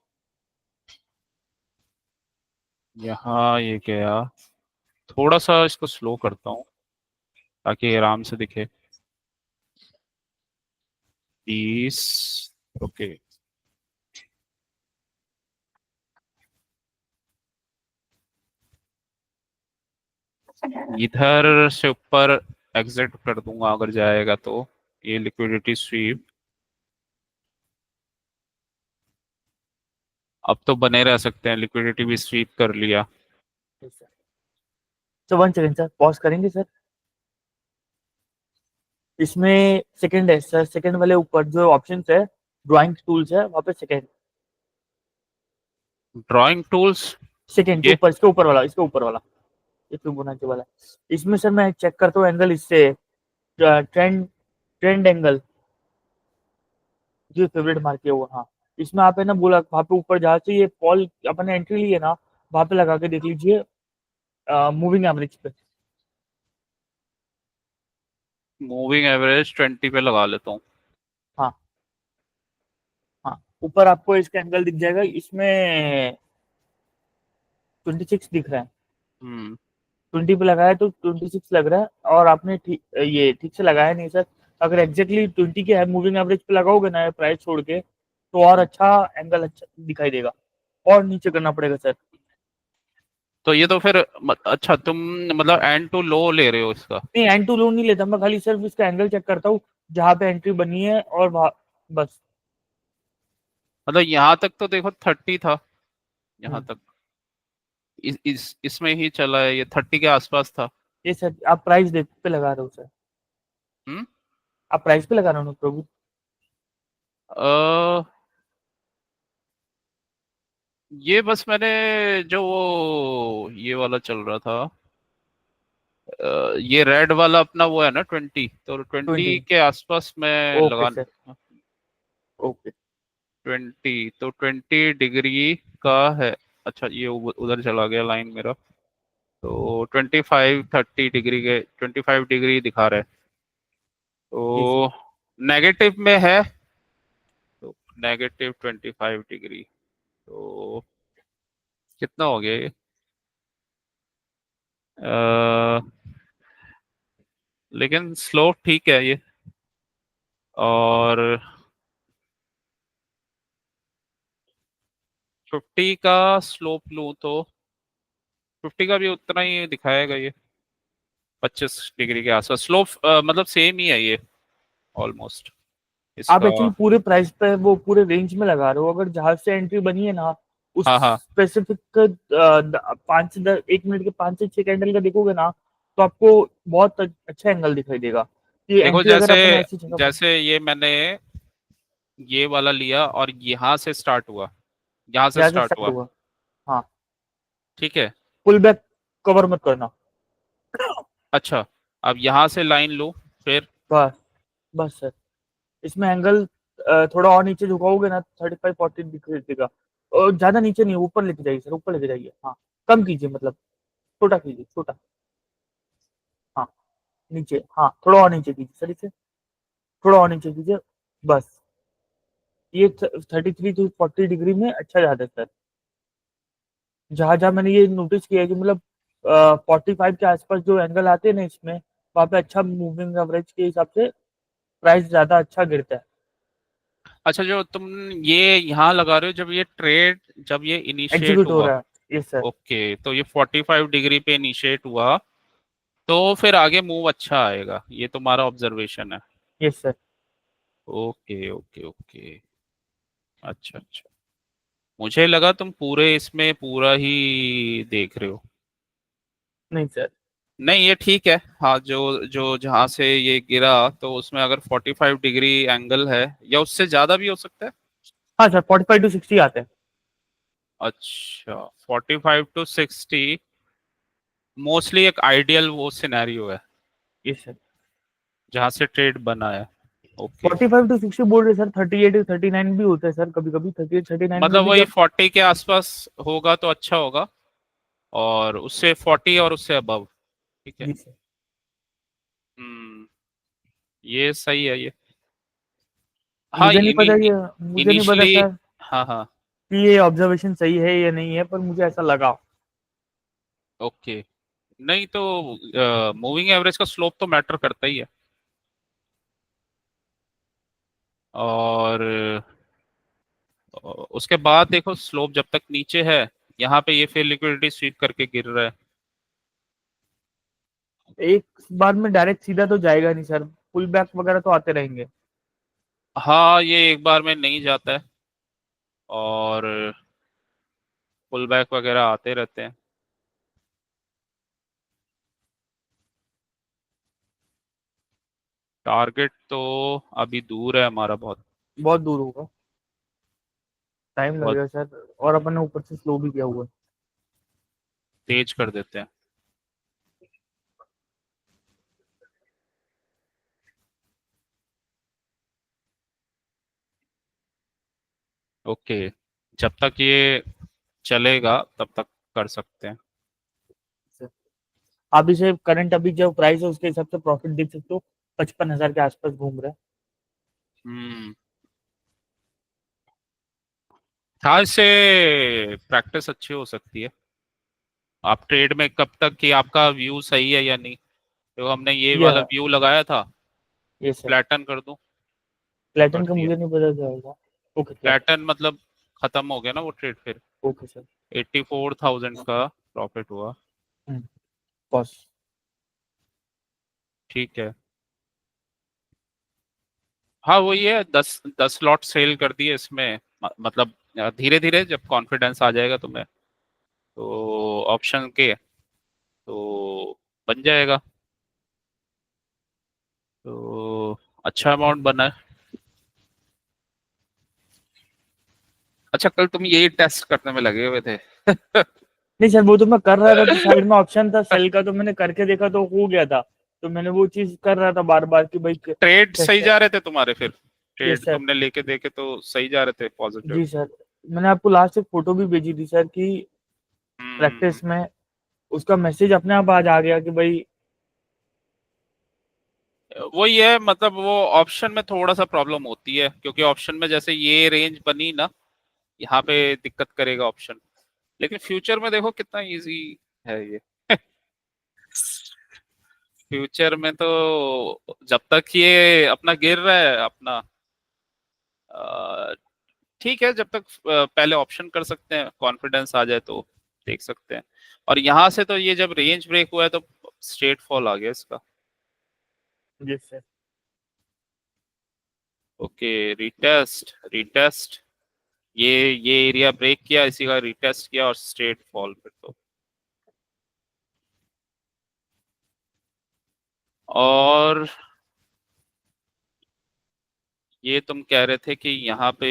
यहाँ ये गया। थोड़ा सा इसको स्लो करता हूँ ताकि आराम से दिखे। 20। ओके, इधर से ऊपर एग्जिट कर दूंगा अगर जाएगा तो। ये लिक्विडिटी स्वीप अब तो बने रह सकते हैं, लिक्विडिटी भी स्वीप कर लिया। Yes sir. Sir 1 second sir, pause करेंगे सर। इसमें सेकंड है सर, सेकंड वाले ऊपर जो ऑप्शन है, ड्राइंग टूल्स है वहाँ पे सेकंड। Drawing tools. सेकंड के ये ऊपर, इसके ऊपर वाला, इसके ऊपर वाला, ये फिबोनाची वाला। इसमें सर मैं चेक करता हूँ एंगल इससे, ट्रेंड ट्रेंड एंगल, जो फेवरेट मार्क किया हुआ, हाँ। इसमें आप है ना, बोला वहाँ पे ऊपर जहाँ से ये कॉल अपने एंट्री ली है ना, वहाँ पे लगा के देख लीजिए, मूविंग एवरेज पे। मूविंग एवरेज 20 पे लगा लेता हूँ। हाँ। हाँ, ऊपर आपको इसका एंगल दिख जाएगा, इसमें 26 दिख रहा है। हम्म 20 पे लगाया तो 26 लग रहा है, और आपने ये ठीक से लगाया नहीं सर। अगर एग्जैक्टली 20 के मूविंग एवरेज पे लगाओगे ना प्राइस छोड़ के, तो और अच्छा एंगल अच्छा दिखाई देगा। और नीचे करना पड़ेगा सर। तो ये तो फिर अच्छा, तुम मतलब एंड टू लो ले रहे हो इसका? नहीं, एंड टू लोन नहीं लेता मैं, खाली सिर्फ इसका एंगल चेक करता हूँ जहाँ पे एंट्री बनी है, और बस। मतलब यहाँ तक तो देखो 30 था, यहाँ हम्म। तक इसमें ही चला है, ये 30 के आसपास था। ये सर आप प्राइस देख पे लगा रहे हो सर, हम्म आप प्राइस पे लगा रहे हो ना प्रभु। अ, ये बस मैंने जो वो ये वाला चल रहा था, ये रेड वाला अपना वो है ना 20, तो 20। 20 के आसपास में ओके लगा। सर। ओके। 20 तो 20 डिग्री का है। अच्छा, ये उधर चला गया लाइन मेरा। तो 25-30 डिग्री के 25 डिग्री दिखा रहे हैं। जी सर। तो नेगेटिव में है, तो -25 डिग्री, तो कितना हो गया ये? अ, लेकिन स्लोप ठीक है ये। और 50 का स्लोप लूं तो 50 का भी उतना ही दिखाएगा ये, 25 डिग्री के आसपास स्लोप, मतलब सेम ही है ये ऑलमोस्ट आप इसका। एक्चुअली पूरे प्राइस पे वो पूरे रेंज में लगा रहे हो, अगर जहाज से एंट्री बनी है ना उस हाँ हाँ, स्पेसिफिक 1 मिनट के 5 से 6 कैंडल का देखोगे ना, तो आपको बहुत अच्छा एंगल दिखाई देगा कि देखो एंट्री अगर जैसे अपने ऐसी जगह पर। जैसे ये मैंने ये वाला लिया और यहाँ से स्टार्ट हुआ, यहाँ से जहाज से स्टार्ट स्टार्ट हुआ, होगा। हाँ। ठीक है। पुल बैक कवर मत करना। अच्छा, अब यहाँ से लाइन लो, फिर बस बस सर, इसमें एंगल थोड़ा और नीचे झुकाओगे ना 35-40 दिख देगा। और ज्यादा नीचे नहीं, ऊपर लेके जाइए सर, ऊपर लेके जाइए। हाँ, कम कीजिए, मतलब छोटा कीजिए, छोटा। हाँ, नीचे, हाँ थोड़ा और नीचे कीजिए सर, इसे थोड़ा और नीचे कीजिए। बस, ये 33 to 40 डिग्री में अच्छा जाता है सर। जहां जहां मैंने ये नोटिस किया है कि मतलब 45 के आसपास जो एंगल आते हैं ना इसमें, वहां पे अच्छा मूविंग एवरेज के हिसाब से प्राइस ज्यादा अच्छा गिरता है। अच्छा, जो तुम ये यहाँ लगा रहे हो, जब ये इनिशिएट एग्जीक्यूट हो हुआ, रहा है, यस सर। ओके, तो ये 45 डिग्री पे इनिशिएट हुआ, तो फिर आगे मूव अच्छा आएगा, ये तुम्हारा ऑब्जर्वेशन है। Yes sir. Okay okay okay, अच्छा अच्छा, मुझे लगा तुम पूरे इसमें पूरा ही देख रहे हो। नहीं सर। नहीं, ये ठीक है। हाँ, जो जो जहां से ये गिरा, तो उसमें अगर 45 डिग्री एंगल है, या उससे ज्यादा भी हो सकता है। हाँ सर, 45 to 60 आते हैं। अच्छा, 45 to 60 मोस्टली एक आइडियल वो सिनेरियो है यस सर। जहां से ट्रेड बना है। ओके, 45 to 60 बोल रहे सर, 38 39 भी होता है सर, कभी कभी 38 39 में मतलब भी वही जब। 40 के आसपास होगा तो अच्छा होगा, और उससे 40 और उससे अबव, ठीक है। जी सर। हम्म, ये सही है ये। हाँ, मुझे नहीं पता ये, मुझे नहीं पता इनिशियली, सर हाँ हाँ, कि ये ऑब्जर्वेशन सही है या नहीं है, पर मुझे ऐसा लगा। ओके। नहीं तो मूविंग एवरेज का स्लोप तो मैटर करता ही है। और उसके बाद देखो, स्लोप जब तक नीचे है, यहाँ पे ये फिर लिक्विडिटी स्वीप करके गिर रहा है। एक बार में डायरेक्ट सीधा तो जाएगा नहीं सर, पुल बैक वगैरह तो आते रहेंगे। हाँ, ये एक बार में नहीं जाता है, और पुल बैक वगैरह आते रहते हैं। टारगेट तो अभी दूर है हमारा, बहुत बहुत दूर होगा, टाइम बहुत लगेगा सर, और अपन ने ऊपर से स्लो भी किया हुआ है। तेज कर देते हैं। ओके, जब तक ये चलेगा तब तक कर सकते हैं। सर, आप इसे करंट अभी जो प्राइस है उसके हिसाब से प्रॉफिट देख सकते हो, 55,000 के आसपास घूम रहा है। हम्म, था इससे प्रैक्टिस अच्छी हो सकती है। आप ट्रेड में कब तक कि आपका व्यू सही है या नहीं, तो हमने ये या वाला व्यू लगाया था, ये सर, फ्लैटन कर दूं, कर प्लेटन का दिया। मुझे नहीं पता चलेगा। ओके प्लेटन। फ्लैटन मतलब खत्म हो गया ना वो ट्रेड फिर। Okay sir. 84,000 का प्रॉफिट हुआ। बॉस। ठीक है। हाँ, वही है, 10 10 लॉट सेल कर दिए इसमें, मतलब धीरे धीरे जब कॉन्फिडेंस आ जाएगा तुम्हें, तो ऑप्शन के, तो बन जाएगा। तो अच्छा अमाउंट बना है। अच्छा, कल तुम यही टेस्ट करने में लगे हुए थे। नहीं सर, वो तो मैं कर रहा था, तो साइड में ऑप्शन था सेल का, तो मैंने करके देखा तो हो गया था। तो मैंने वो चीज कर रहा था बार बार कि भाई ट्रेड सही कैसे। जा रहे थे तुम्हारे फिर, यस ट्रेड सर। तुमने लेके देखे तो सही जा रहे थे, पॉजिटिव। जी सर, मैंने आपको लास्ट एक फोटो भी भेजी थी सर कि हम्म, प्रैक्टिस में उसका मैसेज अपने आप आज आ गया कि भाई वही है, मतलब वो ऑप्शन में थोड़ा सा प्रॉब्लम होती है, क्योंकि ऑप्शन में जैसे ये रेंज बनी ना, यहाँ पे दिक्कत करेगा ऑप्शन। लेकिन फ्यूचर में देखो कितना इजी है ये। फ्यूचर में तो जब तक ये अपना गिर रहा है अपना, अ, ठीक है, जब तक पहले ऑप्शन कर सकते हैं, कॉन्फिडेंस आ जाए तो देख सकते हैं। और यहाँ से तो ये जब रेंज ब्रेक हुआ है तो स्ट्रेट फॉल आ गया इसका। जैसे ओके, रिटेस्ट रिटेस्ट, ये एरिया ब्रेक किया, इसी का रिटेस्ट किया और स्ट्रेट फॉल फिर तो। और ये तुम कह रहे थे कि यहाँ पे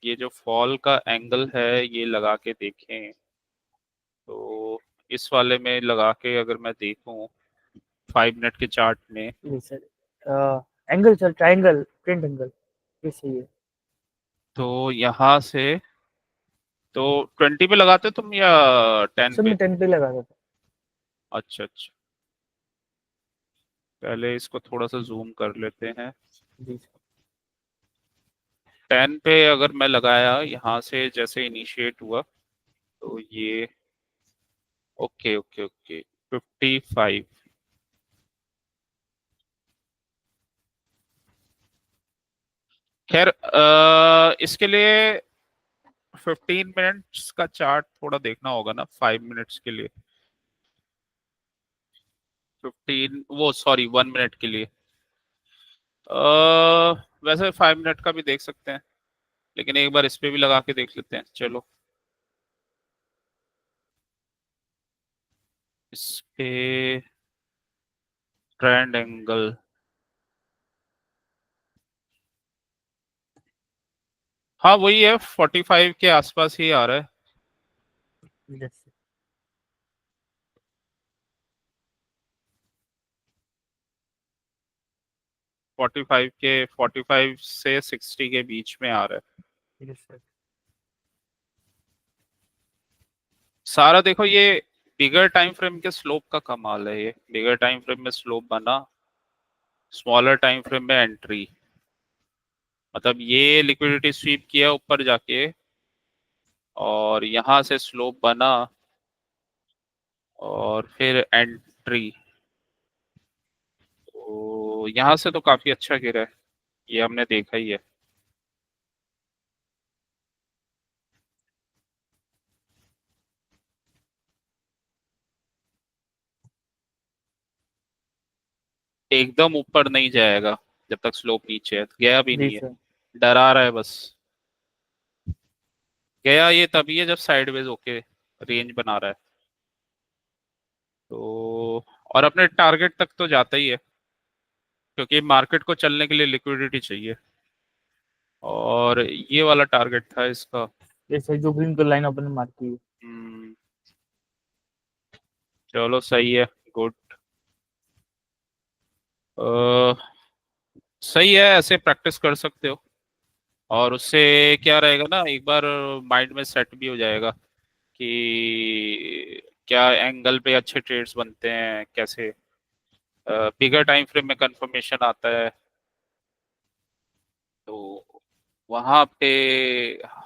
ये जो फॉल का एंगल है ये लगा के देखें, तो इस वाले में लगा के अगर मैं देखूं 5 मिनट के चार्ट में, ये sir angle sir triangle trend angle ये सही है। तो यहाँ से तो 20 पे लगाते हो तुम या 10 सर पे? मैं 10 पे लगा था। अच्छा अच्छा, पहले इसको थोड़ा सा जूम कर लेते हैं। जी सर। 10 पे अगर मैं लगाया यहाँ से जैसे इनिशिएट हुआ, तो ये ओके ओके ओके 55। खैर इसके लिए 15 मिनट्स का चार्ट थोड़ा देखना होगा ना, 5 मिनट्स के लिए, 15 वो सॉरी 1 मिनट के लिए। वैसे 5 मिनट का भी देख सकते हैं, लेकिन एक बार इस पे भी लगा के देख लेते हैं, चलो। इस पे ट्रेंड एंगल, हाँ वही है, 45 के आसपास ही आ रहा है। जैसे 45 से 60 के बीच में आ रहा है जैसे सारा। देखो ये बिगर टाइम फ्रेम के स्लोप का कमाल है, ये बिगर टाइम फ्रेम में स्लोप बना, स्मॉलर टाइम फ्रेम में एंट्री, मतलब ये लिक्विडिटी स्वीप किया ऊपर जाके और यहाँ से स्लोप बना और फिर एंट्री, तो यहाँ से तो काफी अच्छा गिरा है, ये हमने देखा ही है। एकदम ऊपर नहीं जाएगा जब तक स्लोप नीचे है, गया भी जी नहीं है, सर। डरा रहा है बस। गया ये तभी है जब साइडवेज होके रेंज बना रहा है, तो और अपने टारगेट तक तो जाता ही है, क्योंकि मार्केट को चलने के लिए लिक्विडिटी चाहिए, और ये वाला टारगेट था इसका। जैसे जो ग्रीन कलर लाइन अपन ने मार्क की है। हम्म, चलो सही है, गुड। सही है, ऐसे प्रैक्टिस कर सकते हो, और उससे क्या रहेगा ना, एक बार माइंड में सेट भी हो जाएगा कि क्या एंगल पे अच्छे ट्रेड्स बनते हैं, कैसे बिगर टाइम फ्रेम में कंफर्मेशन आता है, तो वहां पे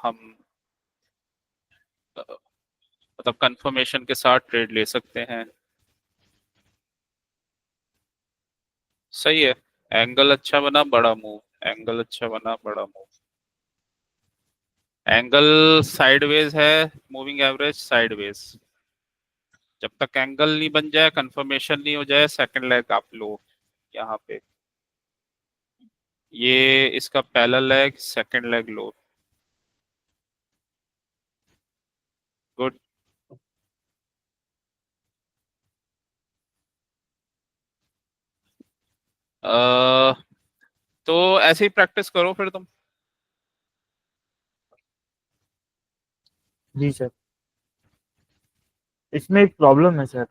हम मतलब कंफर्मेशन के साथ ट्रेड ले सकते हैं। सही है, एंगल अच्छा बना बड़ा मूव, एंगल अच्छा बना बड़ा मूव, एंगल साइडवेज है, मूविंग एवरेज साइडवेज, जब तक एंगल नहीं बन जाए, कंफर्मेशन नहीं हो जाए, सेकंड लेग आप लो यहाँ पे, ये इसका पहला लेग सेकंड लेग लो, गुड। तो ऐसे ही प्रैक्टिस करो फिर तुम। जी सर। इसमें एक प्रॉब्लम है सर।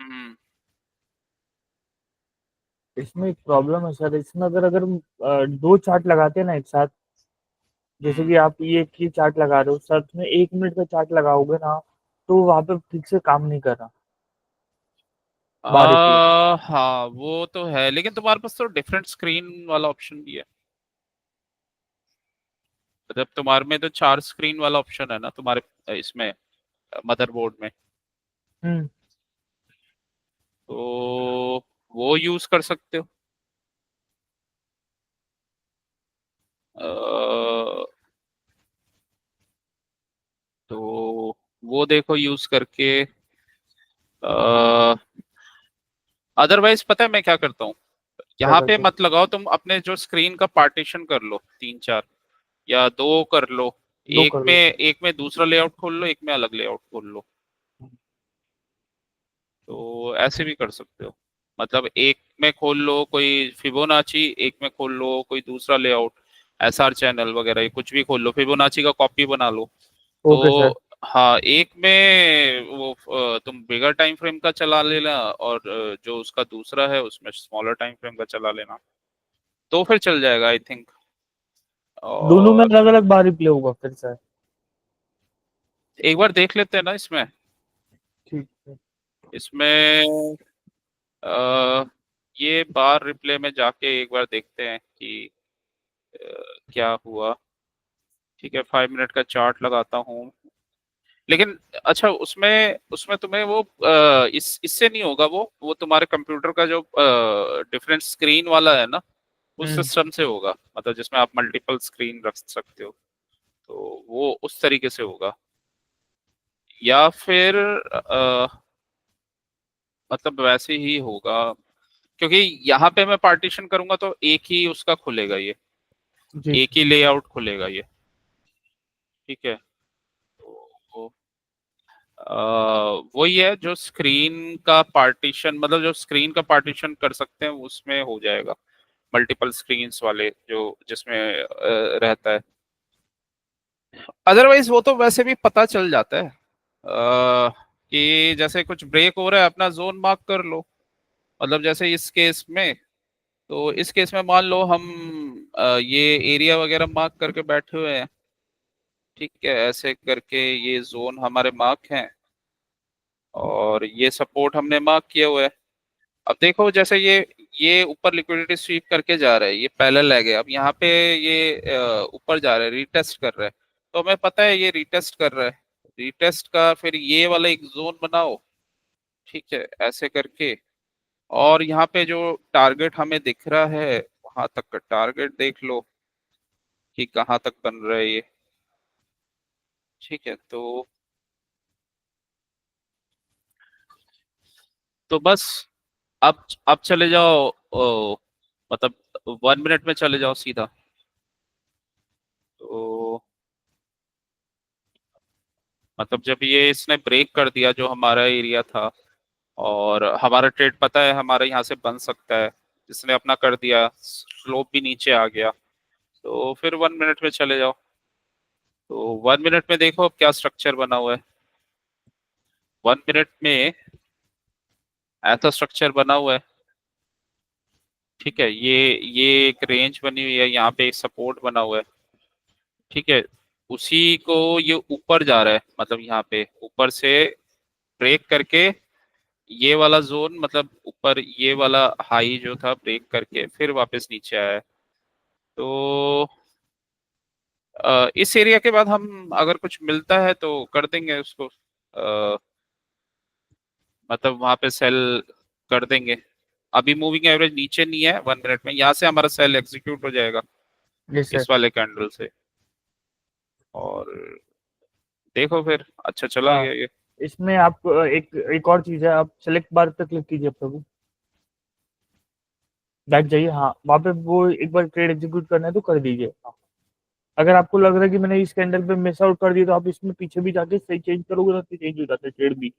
हम्म इसमें एक प्रॉब्लम है सर, इसमें अगर अगर दो चार्ट लगाते हैं ना एक साथ, जैसे हम्म। कि आप ये एक ही चार्ट लगा रहे हो, साथ में 1 मिनट का चार्ट लगाओगे ना, तो वहां पे ठीक से काम नहीं कर रहा। बार रिप्ले। हाँ वो तो है, लेकिन तुम्हारे पास तो डिफरेंट स्क्रीन वाला ऑप्शन भी है। मतलब तुम्हारे में तो 4 स्क्रीन वाला ऑप्शन है ना तुम्हारे इसमें, मदरबोर्ड में। हम्म। तो वो यूज कर सकते हो। अ, तो वो देखो यूज करके। अदरवाइज पता है मैं क्या करता हूँ, क्या यहाँ पे करते हो? मत लगाओ तुम, अपने जो स्क्रीन का पार्टीशन कर लो 3 4, या 2 कर लो। दो एक कर में लो। एक में दूसरा लेआउट खोल लो, एक में अलग लेआउट खोल लो। तो ऐसे भी कर सकते हो। मतलब एक में खोल लो कोई फिबोनाची, एक में खोल लो कोई दूसरा लेआउट, एसआर चैनल वगैरह, ये कुछ भी खोल लो, फिबोनाची का कॉपी बना लो। तो ओके सर। हाँ, एक में वो तुम बिगर टाइम फ्रेम का चला लेना, और जो उसका दूसरा है उसमें स्मॉलर टाइम फ्रेम का चला लेना, तो फिर चल जाएगा आई थिंक। दोनों में और अलग अलग बार रिप्ले होगा फिर सर? एक बार देख लेते हैं ना इसमें। ठीक है। इसमें अ, ये बार रिप्ले में जाके एक बार देखते हैं कि क्या हुआ। ठीक है, 5 मिनट का चार्ट लगाता हूँ। लेकिन अच्छा, उसमें उसमें तुम्हें वो इससे नहीं होगा, वो तुम्हारे कंप्यूटर का जो डिफरेंट स्क्रीन वाला है ना, उस हम्म। सिस्टम से होगा, मतलब जिसमें आप मल्टीपल स्क्रीन रख सकते हो। तो वो उस तरीके से होगा, या फिर मतलब वैसे ही होगा, क्योंकि यहाँ पे मैं पार्टीशन करूंगा तो एक ही उसका खुलेगा ये, जी एक सर। ही लेआउट खुलेगा ये। ठीक है। तो वही है, जो स्क्रीन का पार्टीशन, मतलब जो स्क्रीन का पार्टीशन कर सकते हैं उसमें हो जाएगा, मल्टीपल स्क्रीन्स वाले जो जिसमें रहता है। अदरवाइज वो तो वैसे भी पता चल जाता है, कि जैसे कुछ ब्रेक हो रहा है अपना जोन मार्क कर लो। मतलब जैसे इस केस में, तो इस केस में मान लो हम ये एरिया वगैरह मार्क करके बैठे हुए हैं। ठीक है, ऐसे करके ये जोन हमारे मार्क हैं, और ये सपोर्ट हमने मार्क किया हुआ है। अब देखो जैसे ये ऊपर लिक्विडिटी स्वीप करके जा रहा है, ये पैरेलल है गया, अब यहाँ पे ये ऊपर जा रहा है, रीटेस्ट कर रहा है। तो हमें पता है ये रीटेस्ट कर रहा है, रीटेस्ट का फिर ये वाला एक जोन बनाओ। ठीक है, ऐसे करके। और यहाँ पे जो टारगेट हमें दिख रहा है, वहां तक का टारगेट देख लो कि कहाँ तक बन रहा है ये। ठीक है, तो बस अब चले जाओ, मतलब 1 मिनट में चले जाओ सीधा। तो मतलब जब ये इसने ब्रेक कर दिया जो हमारा एरिया था, और हमारा ट्रेड पता है हमारा यहाँ से बन सकता है, इसने अपना कर दिया, स्लोप भी नीचे आ गया, तो फिर 1 मिनट में चले जाओ। तो 1 मिनट में देखो अब क्या स्ट्रक्चर बना हुआ है। 1 मिनट में ऐसा स्ट्रक्चर बना हुआ है। ठीक है, ये एक रेंज बनी हुई है, यहाँ पे एक सपोर्ट बना हुआ है। ठीक है, उसी को ये ऊपर जा रहा है, मतलब यहाँ पे ऊपर से ब्रेक करके ये वाला जोन, मतलब ऊपर ये वाला हाई जो था ब्रेक करके फिर वापस नीचे आया है। तो इस एरिया के बाद हम अगर कुछ मिलता है तो कर देंगे उसको, मतलब वहां पे सेल कर देंगे। अभी मूविंग एवरेज नीचे नहीं है 1 मिनट में, यहाँ से हमारा सेल एग्जीक्यूट हो जाएगा जी सर। इस वाले कैंडल से। और देखो फिर अच्छा चला हाँ, गया ये। इसमें आप एक एक और चीज है, आप सेलेक्ट बार पे क्लिक कीजिए प्रभु, बैठ जाइए। हाँ, वहाँ पे वो एक बार ट्रेड एग्जीक्यूट करना है तो कर दीजिए। हाँ। अगर आपको लग रहा है कि मैंने इस कैंडल पे मिस आउट कर दिया, तो आप इसमें पीछे भी जाके सही चेंज करोगे ना, तो चेंज हो जाता है ट्रेड भी।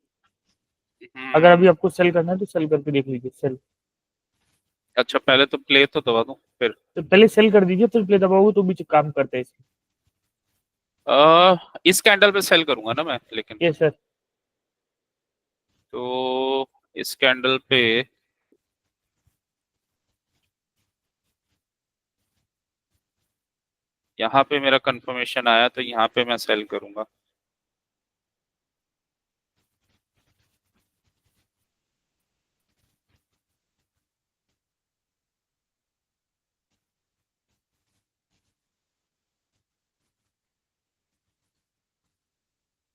अगर अभी हम्म। आपको सेल करना है तो सेल करके देख लीजिए, सेल। अच्छा, पहले तो प्ले तो दबा दूं फिर। तो पहले सेल कर दीजिए, फिर प्ले दबाओगे तो भी काम करता है इसमें। इस कैंडल पे सेल करूंगा ना मैं, लेकिन ये सर। तो इस कैंडल पे यहाँ पे मेरा कंफर्मेशन आया, तो यहाँ पे मैं सेल करूंगा।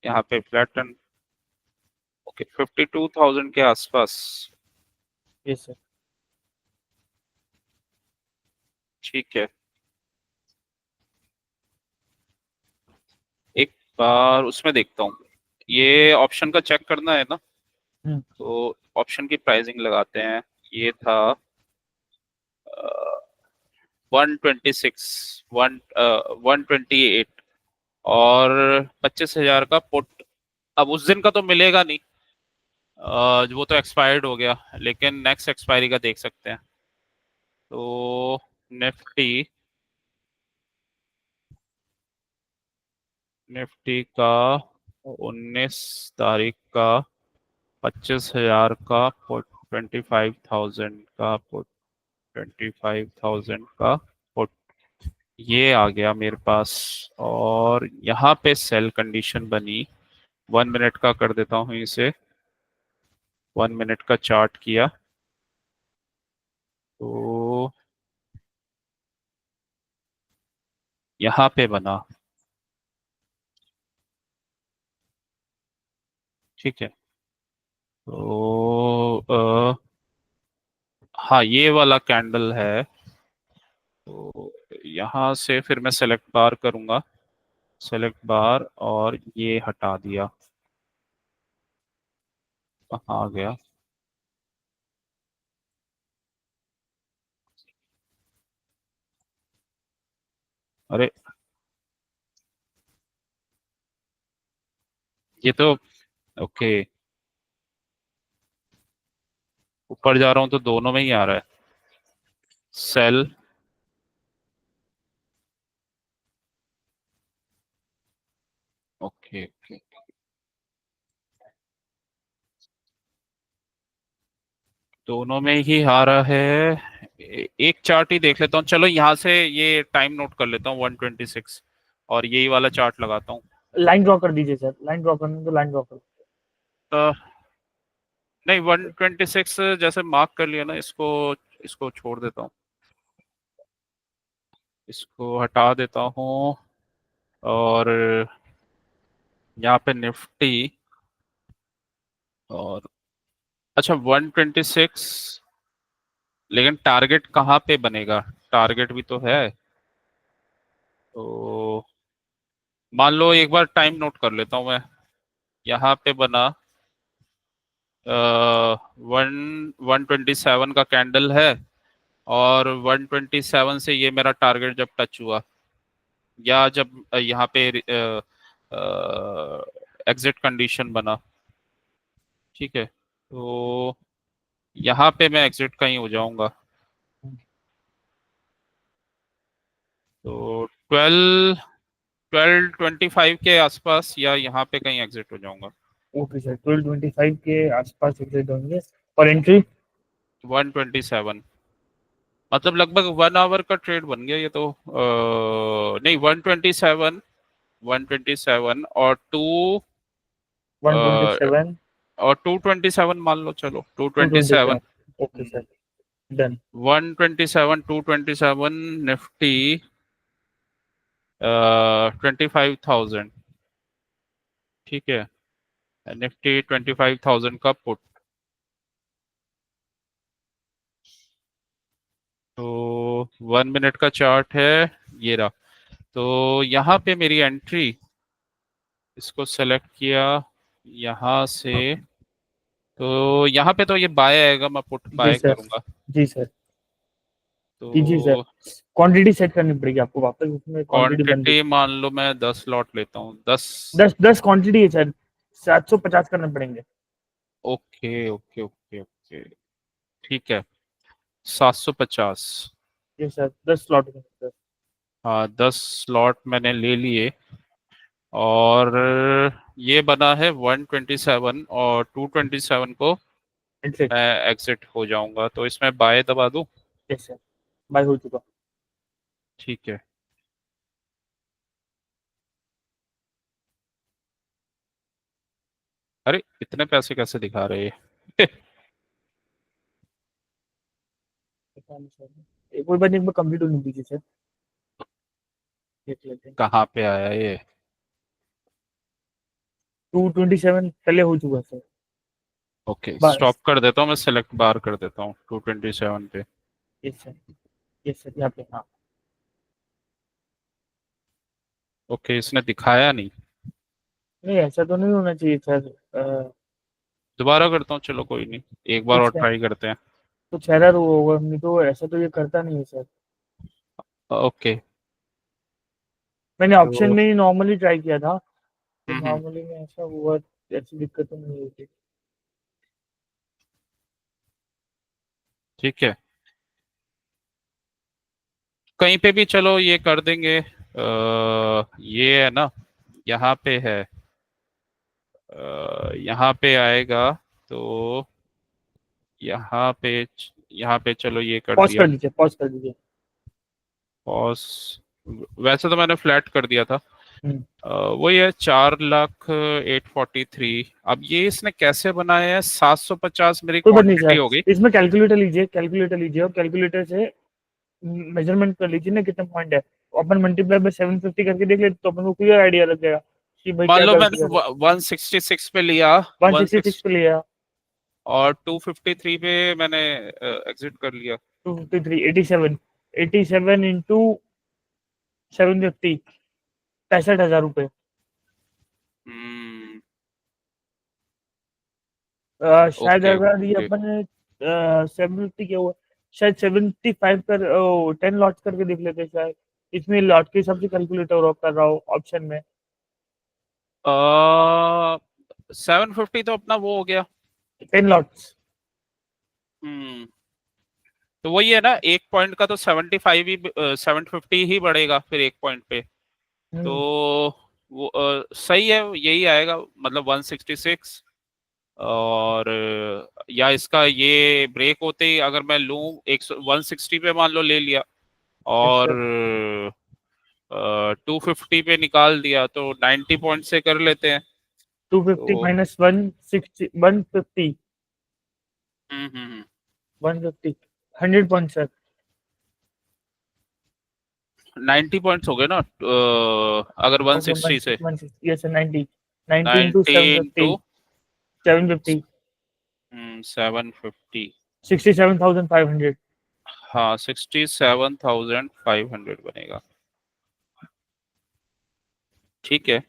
यहाँ पे फ्लैटन। ओके, 52,000 के आसपास। Yes sir. ठीक है, एक बार उसमें देखता हूँ। ये ऑप्शन का चेक करना है ना, हम्म। तो ऑप्शन की प्राइसिंग लगाते हैं। ये था 126, 128, और 25,000 का पुट। अब उस दिन का तो मिलेगा नहीं, वो तो एक्सपायर्ड हो गया, लेकिन नेक्स्ट एक्सपायरी का देख सकते हैं। तो निफ्टी निफ्टी का 19 तारीख का 25,000 का पुट, 25,000 का पुट, 25,000 का पुट, ये आ गया मेरे पास। और यहाँ पे सेल कंडीशन बनी। 1 मिनट का कर देता हूँ इसे। 1 मिनट का चार्ट किया तो यहाँ पे बना। ठीक है, तो हाँ, ये वाला कैंडल है। तो यहाँ से फिर मैं सेलेक्ट बार करूंगा, सेलेक्ट बार, और ये हटा दिया। कहाँ आ गया? अरे, ये तो ओके, ऊपर जा रहा हूँ तो दोनों में ही आ रहा है। सेल, ओके ओके, दोनों में ही आ रहा है। एक चार्ट ही देख लेता हूँ, चलो यहाँ से ये टाइम नोट कर लेता हूँ 126, और यही वाला चार्ट लगाता हूँ। लाइन ड्रॉ कर दीजिए सर, लाइन ड्रॉ करना तो लाइन ड्रॉ कर। तो नहीं, 126 जैसे मार्क कर लिया ना, इसको इसको छोड़ देता हूँ, इसको हटा देता हूँ। और यहाँ पे निफ्टी, और अच्छा 126, लेकिन टारगेट कहाँ पे बनेगा? टारगेट भी तो है। तो मान लो एक बार टाइम नोट कर लेता हूँ मैं। यहाँ पे बना 127 का कैंडल है, और 127 से ये मेरा टारगेट जब टच हुआ, या जब यहाँ पे एग्जिट कंडीशन बना। ठीक है, तो यहाँ पे मैं एग्जिट कहीं हो जाऊंगा। तो 1225 के आसपास, या यहाँ पे कहीं एग्जिट हो जाऊंगा। ओके सर, 1225 के आसपास एग्जिट होंगे। और एंट्री? 127, मतलब लगभग 1 आवर का ट्रेड बन गया ये तो। नहीं, 127, 127 और वन ट्वेंटी सेवन और 227 मान लो, चलो two two twenty twenty seven seven okay sir, done. 127, 227, Nifty 25,000। ठीक है, निफ्टी 25,000 का पुट। तो 1 मिनट का चार्ट है, ये रहा। तो यहाँ पे मेरी एंट्री, इसको सेलेक्ट किया यहाँ से। तो यहाँ पे तो ये बाय आएगा, मैं पुट जी बाय सर। करूंगा। जी सर। कीजिए सर। तो क्वांटिटी सेट करनी पड़ेगी आपको, वापस उसमें क्वांटिटी बन क्वांटिटी रही। मान लो मैं 10 लॉट लेता हूँ, 10। 10 10 क्वांटिटी है सर, 750 करने पड़ेंगे। ओके ओके ओके ओके, ठीक है, 750। जी सर, 10 स्लॉट है सर। हाँ, 10 स्लॉट मैंने ले लिए। और ये बना है 127, और 227 को एग्जिट। मैं एग्जिट हो जाऊंगा, तो इसमें बाय दबा दूं। यस सर, बाय हो चुका। ठीक है। अरे, इतने पैसे कैसे दिखा रहे हैं? पता नहीं सर, एक कोई बात नहीं, एक बार कंप्लीट होने दीजिए सर, देख लेते हैं। कहाँ पे आया ये? 227 पहले हो चुका सर। Okay, stop bus. कर देता हूँ मैं, सेलेक्ट बार कर देता हूँ 227 पे। Yes sir. यस सर, यहाँ पे हाँ। ओके, इसने दिखाया नहीं। नहीं, ऐसा तो नहीं होना चाहिए सर। दोबारा करता हूँ, चलो कोई नहीं, एक बार और कुछ ट्राई करते हैं। कुछ एरर हुआ होगा, नहीं तो ऐसा तो ये करता नहीं है सर। ओके। मैंने ऑप्शन तो में ही नॉर्मली ट्राई किया था, तो हम्म, नॉर्मली में ऐसा हुआ, ऐसी दिक्कत तो नहीं हुई थी। ठीक है, कहीं पे भी चलो ये कर देंगे। ये है ना, यहाँ पे है, यहाँ पे आएगा, तो यहाँ पे चलो ये कर पॉज कर दिया। लीजिए, पॉज कर लीजिए। पॉज। वैसे तो मैंने फ्लैट कर दिया था। हम्म। वही है, 4,08,43। अब ये इसने कैसे बनाया है, 750 मेरी कोई बात नहीं क्वांटिटी सर, हो गई। इसमें कैलकुलेटर लीजिए, कैलकुलेटर लीजिए और कैलकुलेटर से मेजरमेंट कर लीजिए ना कितना पॉइंट है। अपन मल्टीप्लाई बाय 750 करके देख ले तो अपन को क्लियर आइडिया लग जाएगा कि भाई मान क्या लो गलती मैंने कर रहे 166 पे लिया, हैं। वन 166 सिक्स पे लिया। और 253 पे मैंने एग्जिट कर लिया। 253, 87, 87 इंटू 750, 65,000 रुपये। हम्म। शायद ओके अगर ये ओके। अपन 750 क्या हुआ, शायद 75 कर 10 लॉट करके देख लेते हैं शायद। इसमें लॉट के हिसाब से कैलकुलेटर वर्क कर रहा हो ऑप्शन में। 750 तो अपना वो हो गया। 10 लॉट्स। हम्म। तो वही है ना, एक पॉइंट का तो 75 ही, 750 ही बढ़ेगा फिर एक पॉइंट पे। तो हम्म। वो सही है, यही आएगा, मतलब 166। और या इसका ये ब्रेक होते ही अगर मैं लूं, 160 पे मान लो ले लिया, यस और सर। 250 पे निकाल दिया, तो 90 पॉइंट से कर लेते हैं। 250 तो माइनस 160, 150, हम्म हम्म हम्म, 150, 100 पॉइंट सर। 90 पॉइंट्स हो गए ना, अगर ओके, 160 से। 160, यस सर, 90, 90 इंटू 90 750, इंटू 750, 750। 67,500। हाँ, 67,500 बनेगा। ठीक है।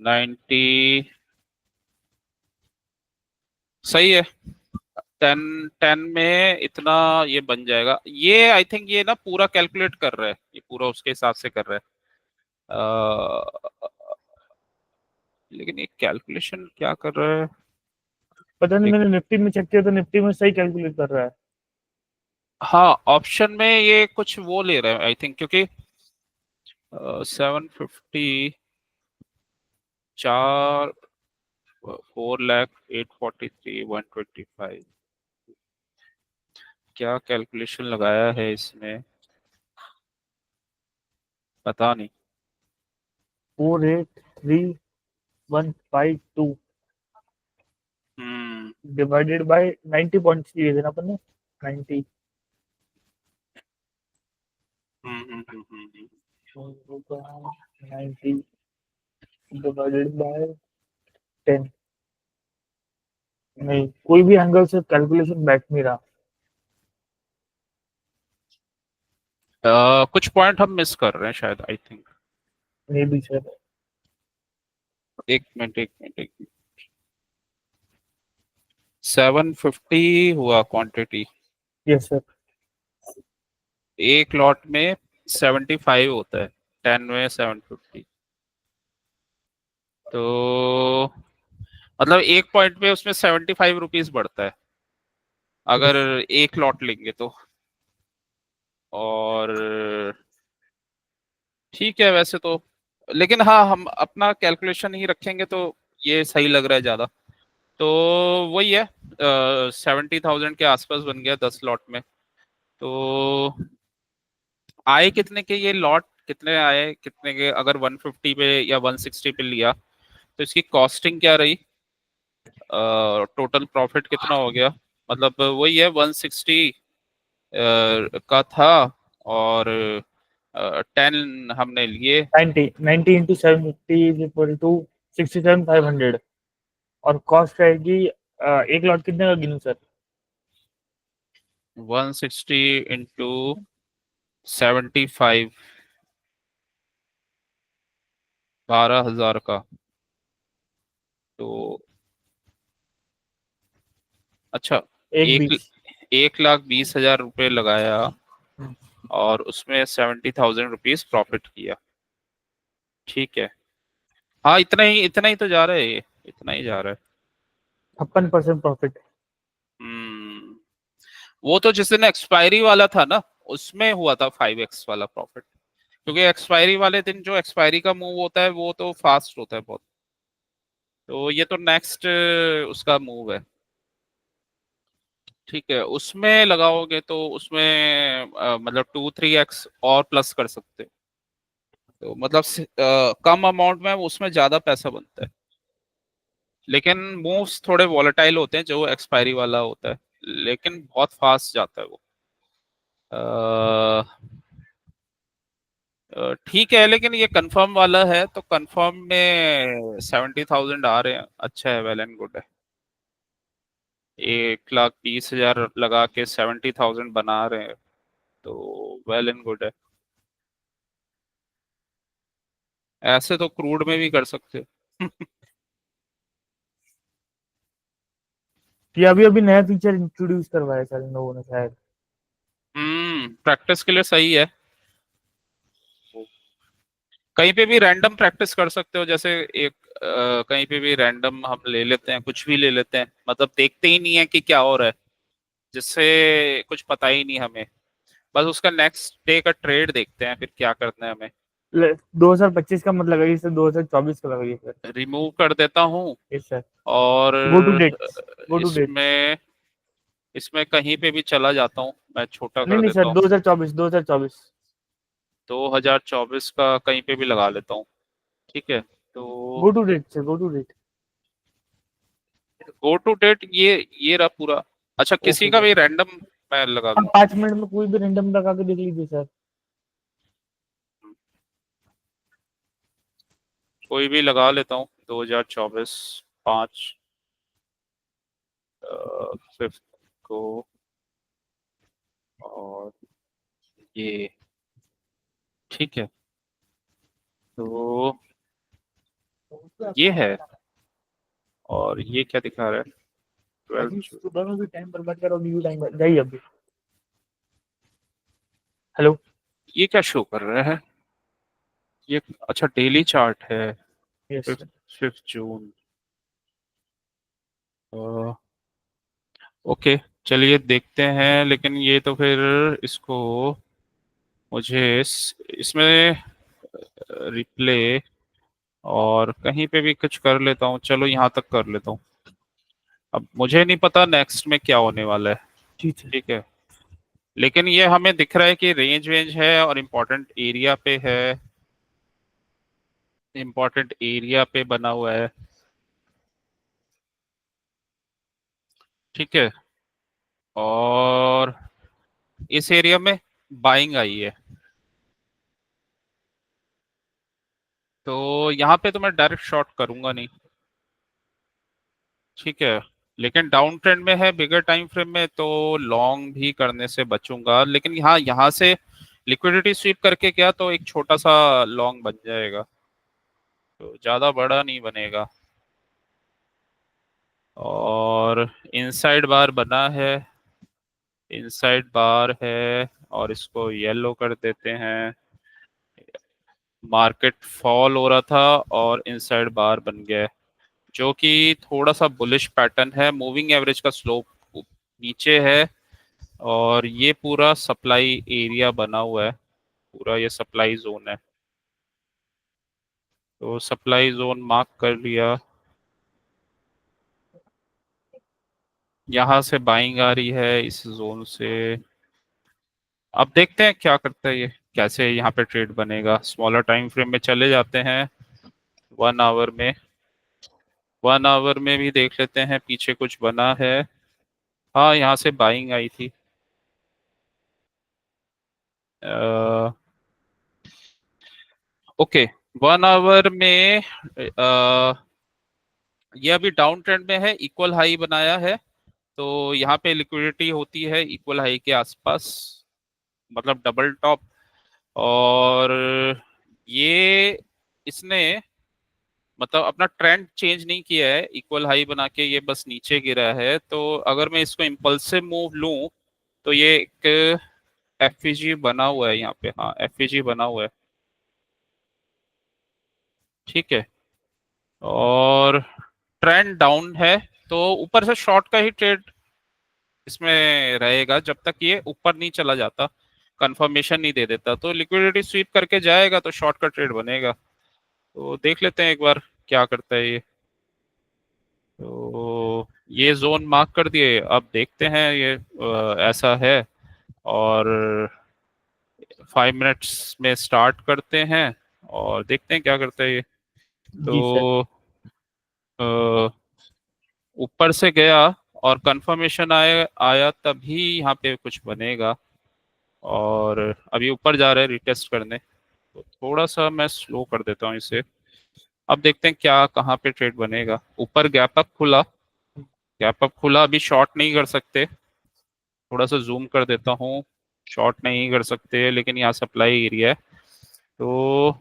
90। सही है। 10, 10 में इतना ये बन जाएगा, ये आई थिंक ये ना पूरा कैलकुलेट कर रहा है, ये पूरा उसके हिसाब से कर रहा है। लेकिन ये कैलकुलेशन क्या कर रहा है। पता नहीं, एक, मैंने निफ्टी में चेक किया तो निफ्टी में सही कैलकुलेट कर रहा है। हाँ, ऑप्शन में ये कुछ वो ले रहा है आई थिंक, क्योंकि 750, 4, 4,08,43,125, क्या कैलकुलेशन लगाया है इसमें, पता नहीं। 483,152 हम्म डिवाइडेड बाय 90 पॉइंट्स दिए थे ना अपन ने। 90 हम्म हम्म हम्म हम्म, हम्म। 90 डिवाइडेड बाय 10। नहीं, कोई भी एंगल से कैलकुलेशन बैठ नहीं रहा। कुछ पॉइंट हम मिस कर रहे हैं शायद, I think. May be sir. एक मिनट एक मिनट एक मिनट। 750 हुआ क्वांटिटी, यस सर। एक लॉट में 75 होता है, 10 में 750। तो मतलब एक पॉइंट पे उसमें 75 रुपीज बढ़ता है, अगर यस। एक लॉट लेंगे तो। और ठीक है वैसे तो, लेकिन हाँ, हम अपना कैलकुलेशन ही रखेंगे तो ये सही लग रहा है ज्यादा। तो वही है, 70,000 के आसपास बन गया 10 लॉट में। तो आए कितने के ये लॉट, कितने आए कितने के, अगर 150 पे या 160 पे लिया तो इसकी कॉस्टिंग क्या रही, टोटल प्रॉफिट कितना हो गया। मतलब वही है, 160 का था, और 10 हमने लिए। 90 इंटू 750 इज इक्वल टू 67,500 और कॉस्ट रहेगी एक लॉट कितने का गिनूं सर? 160 इंटू 75, 12,000 का। तो अच्छा, एक एक 20। 1,20,000 रुपये लगाया हम्म। और उसमें 70,000 रुपीज प्रॉफिट किया। ठीक है। हाँ, इतना ही तो जा रहा है ये, इतना ही जा रहा है। 56% प्रॉफिट। हम्म। वो तो जिस दिन एक्सपायरी वाला था ना, उसमें हुआ था 5x वाला प्रॉफिट। क्योंकि एक्सपायरी वाले दिन जो एक्सपायरी का मूव होता है वो तो फास्ट होता है बहुत। तो ये तो नेक्स्ट उसका मूव है। ठीक है, उसमें लगाओगे तो उसमें मतलब 2-3x और प्लस कर सकते हो। तो मतलब कम अमाउंट में उसमें ज्यादा पैसा बनता है। लेकिन मूव्स थोड़े वॉलेटाइल होते हैं जो एक्सपायरी वाला होता है, लेकिन बहुत फास्ट जाता है वो। ठीक है, लेकिन ये कंफर्म वाला है तो कंफर्म में 70,000 आ रहे हैं, अच्छा है, वेल एंड गुड है। 1,20,000 लगा के 70,000 बना रहे हैं, तो वेल एंड गुड है। ऐसे तो क्रूड में भी कर सकते हो। ये अभी अभी नया फीचर इंट्रोड्यूस करवाया सर इन लोगों ने शायद। प्रैक्टिस के लिए सही है। कहीं पे भी रैंडम प्रैक्टिस कर सकते हो, जैसे एक कहीं पे भी रैंडम हम ले लेते हैं, कुछ भी ले लेते हैं, मतलब देखते ही नहीं है कि क्या हो रहा है, जिससे कुछ पता ही नहीं हमें। बस उसका नेक्स्ट डे का ट्रेड देखते हैं, फिर क्या करना है हमें। 2025 का मत लगाइए सर, 2024 का लगाइए सर। रिमूव कर देता हूँ। Yes sir. और go to dates, go to dates. इसमें इसमें कहीं पे भी चला जाता हूँ, मैं छोटा नहीं कर नहीं देता सर, हूँ। 2024, 2024। 2024 का कहीं पे भी लगा लेता हूँ। ठीक है, तो go to date sir, go to date. Go to date, ये रहा पूरा। अच्छा, किसी ओके का सर। भी रैंडम मैं लगा आप दूं? 5 मिनट में कोई भी रैंडम लगा के देख लीजिए सर। कोई भी लगा लेता हूँ, 2024 5 5th को। और ये ठीक है, तो ये है। और ये क्या दिखा रहा है? अभी 12। सुबह में भी टाइम बर्बाद करो, अभी भी टाइम जाइए अभी। हेलो। ये क्या शो कर रहा है? ये अच्छा, डेली चार्ट है। Yes fifth sir. 5 जून। ओके, चलिए देखते हैं, लेकिन ये तो फिर इसको मुझे इसमें रिप्ले और कहीं पे भी कुछ कर लेता हूँ, चलो यहाँ तक कर लेता हूँ। अब मुझे नहीं पता नेक्स्ट में क्या होने वाला है। जी सर। ठीक है, लेकिन ये हमें दिख रहा है कि रेंज वेंज है और इम्पोर्टेंट एरिया पे है, इम्पोर्टेंट एरिया पे बना हुआ है। ठीक है, और इस एरिया में बाइंग आई है, तो यहाँ पे तो मैं डायरेक्ट शॉर्ट करूंगा नहीं। ठीक है, लेकिन डाउन ट्रेंड में है बिगर टाइम फ्रेम में, तो लॉन्ग भी करने से बचूंगा, लेकिन यहाँ से लिक्विडिटी स्वीप करके क्या, तो एक छोटा सा लॉन्ग बन जाएगा, तो ज्यादा बड़ा नहीं बनेगा। और इनसाइड बार बना है, इनसाइड बार है, और इसको येलो कर देते हैं। मार्केट फॉल हो रहा था और इनसाइड बार बन गया है, जो कि थोड़ा सा बुलिश पैटर्न है। मूविंग एवरेज का स्लोप नीचे है, और ये पूरा सप्लाई एरिया बना हुआ है, पूरा ये सप्लाई जोन है। तो सप्लाई जोन मार्क कर लिया। यहाँ से बाइंग आ रही है इस जोन से। अब देखते हैं क्या करता है ये, कैसे यहाँ पे ट्रेड बनेगा। स्मॉलर टाइम फ्रेम में चले जाते हैं, 1 आवर में। 1 आवर में भी देख लेते हैं पीछे कुछ बना है। हाँ, यहाँ से बाइंग आई थी। ओके, 1 आवर में ये अभी डाउन ट्रेंड में है, इक्वल हाई बनाया है। तो यहाँ पे लिक्विडिटी होती है इक्वल हाई के आसपास, मतलब डबल टॉप। और ये इसने मतलब अपना ट्रेंड चेंज नहीं किया है, इक्वल हाई बना के ये बस नीचे गिरा है। तो अगर मैं इसको इम्पल्सिव मूव लूं तो ये एक एफईजी बना हुआ है यहाँ पे, हाँ एफईजी बना हुआ है। ठीक है, और ट्रेंड डाउन है, तो ऊपर से शॉर्ट का ही ट्रेड इसमें रहेगा जब तक ये ऊपर नहीं चला जाता, कंफर्मेशन नहीं दे देता। तो लिक्विडिटी स्वीप करके जाएगा तो शॉर्ट का ट्रेड बनेगा। तो देख लेते हैं एक बार क्या करता है ये। तो ये जोन मार्क कर दिए, अब देखते हैं ये ऐसा है। और 5 मिनट्स में स्टार्ट करते हैं और देखते हैं क्या करता है ये। जी सर। तो अ, ऊपर से गया और कंफर्मेशन आया आया तभी यहाँ पे कुछ बनेगा। और अभी ऊपर जा रहे हैं रिटेस्ट करने, तो थोड़ा सा मैं स्लो कर देता हूँ इसे। अब देखते हैं क्या कहाँ पे ट्रेड बनेगा। ऊपर गैप अप खुला, गैप अप खुला, अभी शॉर्ट नहीं कर सकते। थोड़ा सा जूम कर देता हूँ, शॉर्ट नहीं कर सकते लेकिन यहाँ सप्लाई एरिया है। तो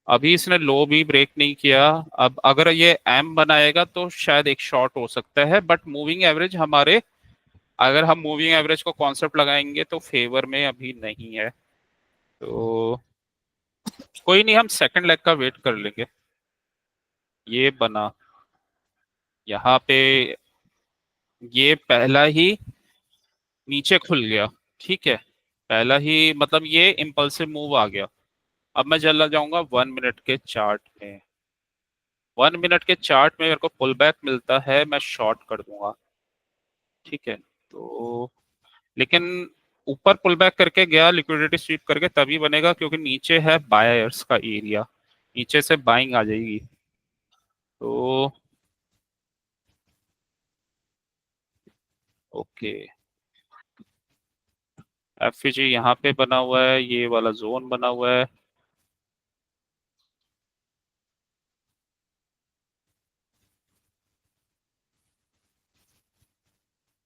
अभी इसने लो भी ब्रेक नहीं किया। अब अगर ये एम बनाएगा तो शायद एक शॉर्ट हो सकता है, बट मूविंग एवरेज हमारे, अगर हम मूविंग एवरेज को कॉन्सेप्ट लगाएंगे तो फेवर में अभी नहीं है। तो कोई नहीं, हम सेकंड लेग का वेट कर लेंगे। ये बना यहाँ पे, ये पहला ही नीचे खुल गया। ठीक है, पहला ही मतलब ये इम्पल्सिव मूव आ गया। अब मैं चला जाऊंगा 1 मिनट के चार्ट में। 1 मिनट के चार्ट में मेरे को पुल बैक मिलता है, मैं शॉर्ट कर दूंगा। ठीक है, तो लेकिन ऊपर पुल बैक करके गया लिक्विडिटी स्वीप करके तभी बनेगा क्योंकि नीचे है बायर्स का एरिया, नीचे से बाइंग आ जाएगी। तो ओके, एफजी यहाँ पे बना हुआ है, ये वाला जोन बना हुआ है।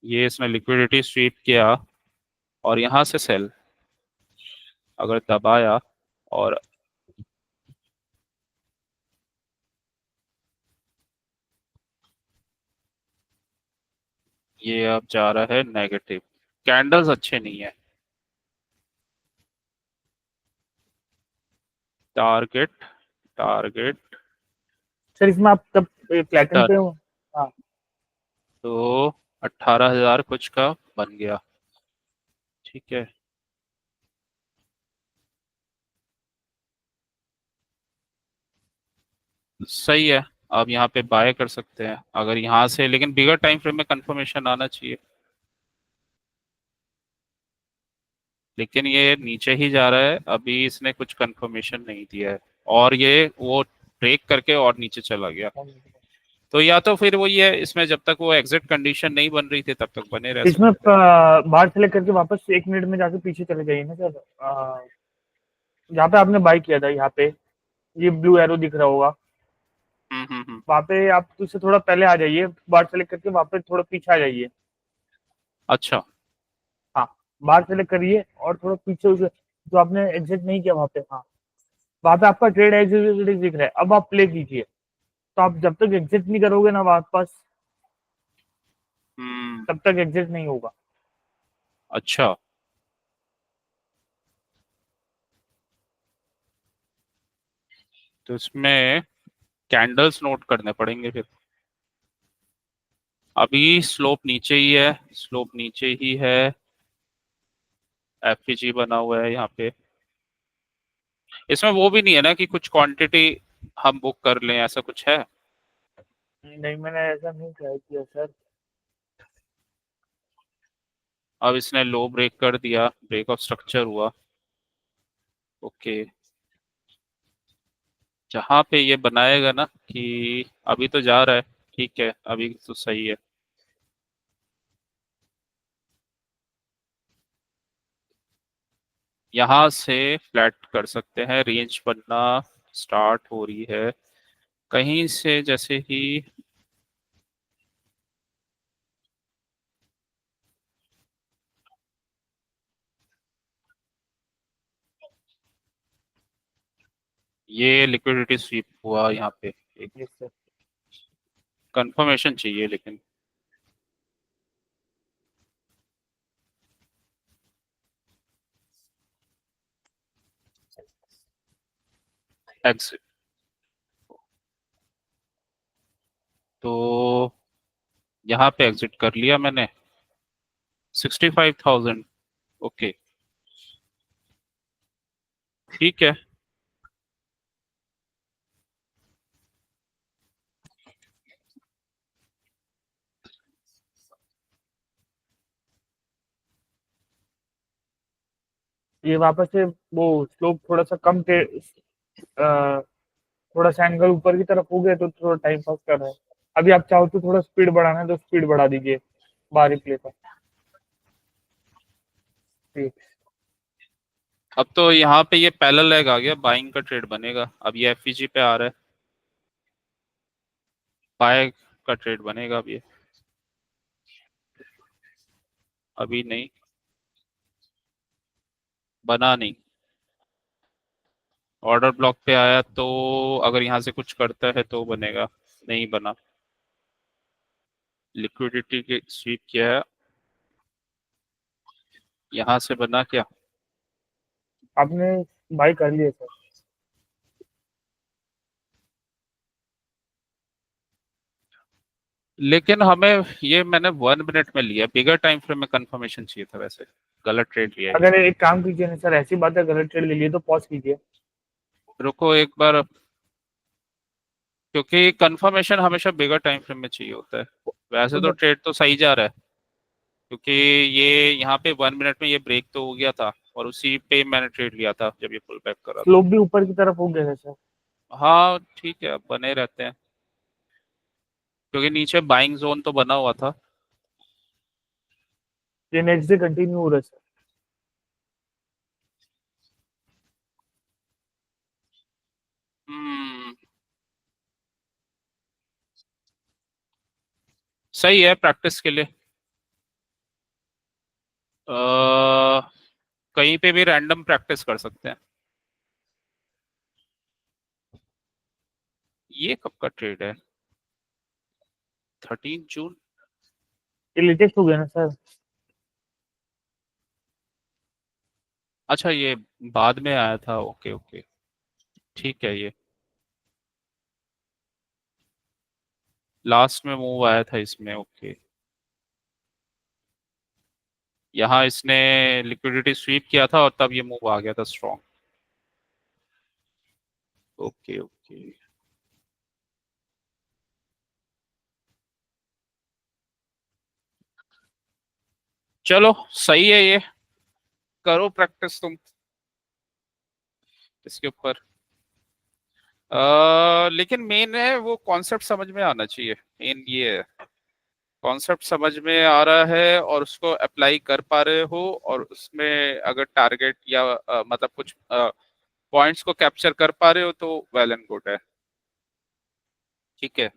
ये इसने लिक्विडिटी स्वीप किया और यहाँ से सेल अगर दबाया, और ये अब जा रहा है नेगेटिव। कैंडल्स अच्छे नहीं है। टारगेट, टारगेट सर इसमें आप तब प्लेटन डन। पे हो? हाँ। तो 18,000 कुछ का बन गया। ठीक है, सही है। अब यहाँ पे बाय कर सकते हैं अगर यहाँ से, लेकिन बिगर टाइम फ्रेम में कंफर्मेशन आना चाहिए। लेकिन ये नीचे ही जा रहा है, अभी इसने कुछ कंफर्मेशन नहीं दिया है। और ये वो ब्रेक करके और नीचे चला गया। तो या तो फिर वो ये इसमें जब तक वो एग्जिट कंडीशन नहीं बन रही थी तब तक बने रह इसमें सकते थे। बाहर सेलेक्ट करके वापस 1 मिनट में जाके पीछे चले जाइए ना सर। जहाँ पे आपने बाई किया था, यहाँ पे ये ब्लू एरो दिख रहा होगा, हम्म। वहाँ पे आप उससे थोड़ा पहले आ जाइए, बाहर सेलेक्ट करके वहाँ पे थोड़ा पीछे आ जाइए। अच्छा। हाँ, बाहर सेलेक्ट करिए और थोड़ा पीछे उसे, जो आपने एग्जिट नहीं किया वहाँ पे, हाँ वहाँ पे आपका ट्रेड एग्जीक्यूटिव दिख रहा है, अब आप प्ले कीजिए। तो आप जब तक एग्जिट नहीं करोगे ना वापस, हम्म। तब तक एग्जिट नहीं होगा। अच्छा, तो इसमें कैंडल्स नोट करने पड़ेंगे फिर। अभी स्लोप नीचे ही है, स्लोप नीचे ही है। एफईजी बना हुआ है यहाँ पे। इसमें वो भी नहीं है ना कि कुछ क्वांटिटी हम बुक कर लें, ऐसा कुछ है? नहीं, मैंने ऐसा नहीं ट्राई किया सर। अब इसने लो ब्रेक कर दिया, ब्रेक ऑफ स्ट्रक्चर हुआ। ओके, जहाँ पे ये बनाएगा ना कि अभी तो जा रहा है, ठीक है अभी तो सही है। यहाँ से फ्लैट कर सकते हैं, रेंज बनना स्टार्ट हो रही है कहीं से, जैसे ही ये लिक्विडिटी स्वीप हुआ यहाँ पे। एक यस सर। कंफर्मेशन चाहिए लेकिन। एग्जिट, तो यहाँ पे एग्जिट कर लिया मैंने 65,000। ओके, ठीक है। ये वापस से वो स्लोप थोड़ा सा कम थे, थोड़ा सा एंगल ऊपर की तरफ हो गया तो थोड़ा टाइम पास कर रहा है। अभी आप चाहो तो थोड़ा स्पीड बढ़ाना है तो स्पीड बढ़ा दीजिए बाहरी प्ले का। ठीक। अब तो यहाँ पे ये पैरेलल लेग आ गया, बाइंग का ट्रेड बनेगा। अब ये एफईजी पे आ रहा है, बाय का ट्रेड बनेगा अब ये। अभी नहीं बना, नहीं ऑर्डर ब्लॉक पे आया, तो अगर यहाँ से कुछ करता है तो बनेगा। नहीं बना, लिक्विडिटी के स्वीप किया है, यहाँ से बना क्या? आपने बाई कर लिए सर। लेकिन हमें ये मैंने 1 मिनट में लिया, बिगर टाइम फ्रेम में कंफर्मेशन चाहिए था, वैसे गलत ट्रेड लिया है ये। अगर एक काम कीजिए ना सर, ऐसी बात है गलत ट्रेड ले लिए तो पॉज कीजिए। रुको एक बार, क्योंकि कंफर्मेशन हमेशा बिगर टाइम फ्रेम में चाहिए होता है। वैसे तो तो ट्रेड तो सही जा रहा है, क्योंकि ये यहाँ पे 1 मिनट में ये ब्रेक तो हो गया था, और उसी पे मैंने ट्रेड लिया था जब ये पुल बैक कर रहा था। स्लोप भी ऊपर की तरफ हो गया है सर। हाँ ठीक है, अब बने रहते हैं, क्योंकि नीचे बाइंग जोन तो बना हुआ था। ये नेक्स्ट डे कंटिन्यू हो रहा है सर। हम्म, सही है प्रैक्टिस के लिए। कहीं पे भी रैंडम प्रैक्टिस कर सकते हैं। ये कब का ट्रेड है? 13 जून। ये लेटेस्ट हो गया ना सर। अच्छा, ये बाद में आया था, ओके ओके, ठीक है। ये लास्ट में मूव आया था इसमें, ओके। यहाँ इसने लिक्विडिटी स्वीप किया था और तब ये मूव आ गया था स्ट्रॉन्ग। ओके ओके, चलो सही है ये, करो प्रैक्टिस तुम इसके ऊपर। लेकिन मेन है वो कॉन्सेप्ट समझ में आना चाहिए, मेन ये है। कॉन्सेप्ट समझ में आ रहा है और उसको अप्लाई कर पा रहे हो, और उसमें अगर टारगेट या मतलब कुछ पॉइंट्स को कैप्चर कर पा रहे हो तो वेल एंड गुड है। ठीक है,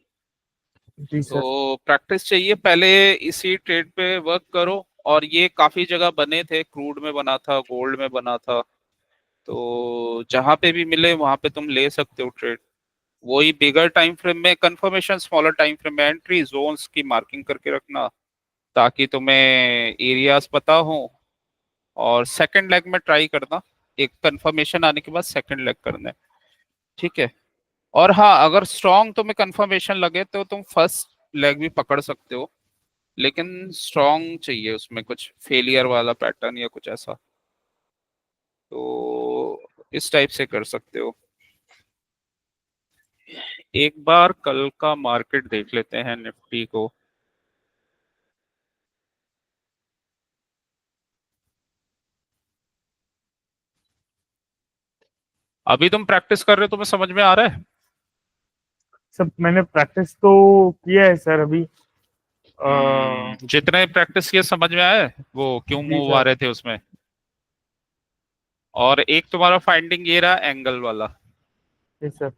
जी सर। तो प्रैक्टिस चाहिए पहले, इसी ट्रेड पे वर्क करो। और ये काफी जगह बने थे, क्रूड में बना था, गोल्ड में बना था, तो जहां पे भी मिले वहां पे तुम ले सकते हो ट्रेड। वही बिगर टाइम फ्रेम में कंफर्मेशन, स्मॉलर टाइम फ्रेम में एंट्री, जोन्स की मार्किंग करके रखना, ताकि तुम्हें एरियाज पता हो। और सेकंड लेग में ट्राई करना, एक कंफर्मेशन आने के बाद सेकंड लेग करना है। ठीक है, और हाँ, अगर स्ट्रॉन्ग तुम्हें कंफर्मेशन लगे तो तुम फर्स्ट लेग भी पकड़ सकते हो, लेकिन स्ट्रॉन्ग चाहिए, उसमें कुछ फेलियर वाला पैटर्न या कुछ ऐसा, तो इस टाइप से कर सकते हो। एक बार कल का मार्केट देख लेते हैं, निफ्टी को। अभी तुम प्रैक्टिस कर रहे हो, तुम्हें समझ में आ रहा है? सब मैंने प्रैक्टिस तो किया है सर अभी। जितने प्रैक्टिस किए समझ में आया है वो क्यों जी मूव आ सर। रहे थे उसमें? और एक तुम्हारा फाइंडिंग ये रहा एंगल वाला। Yes sir.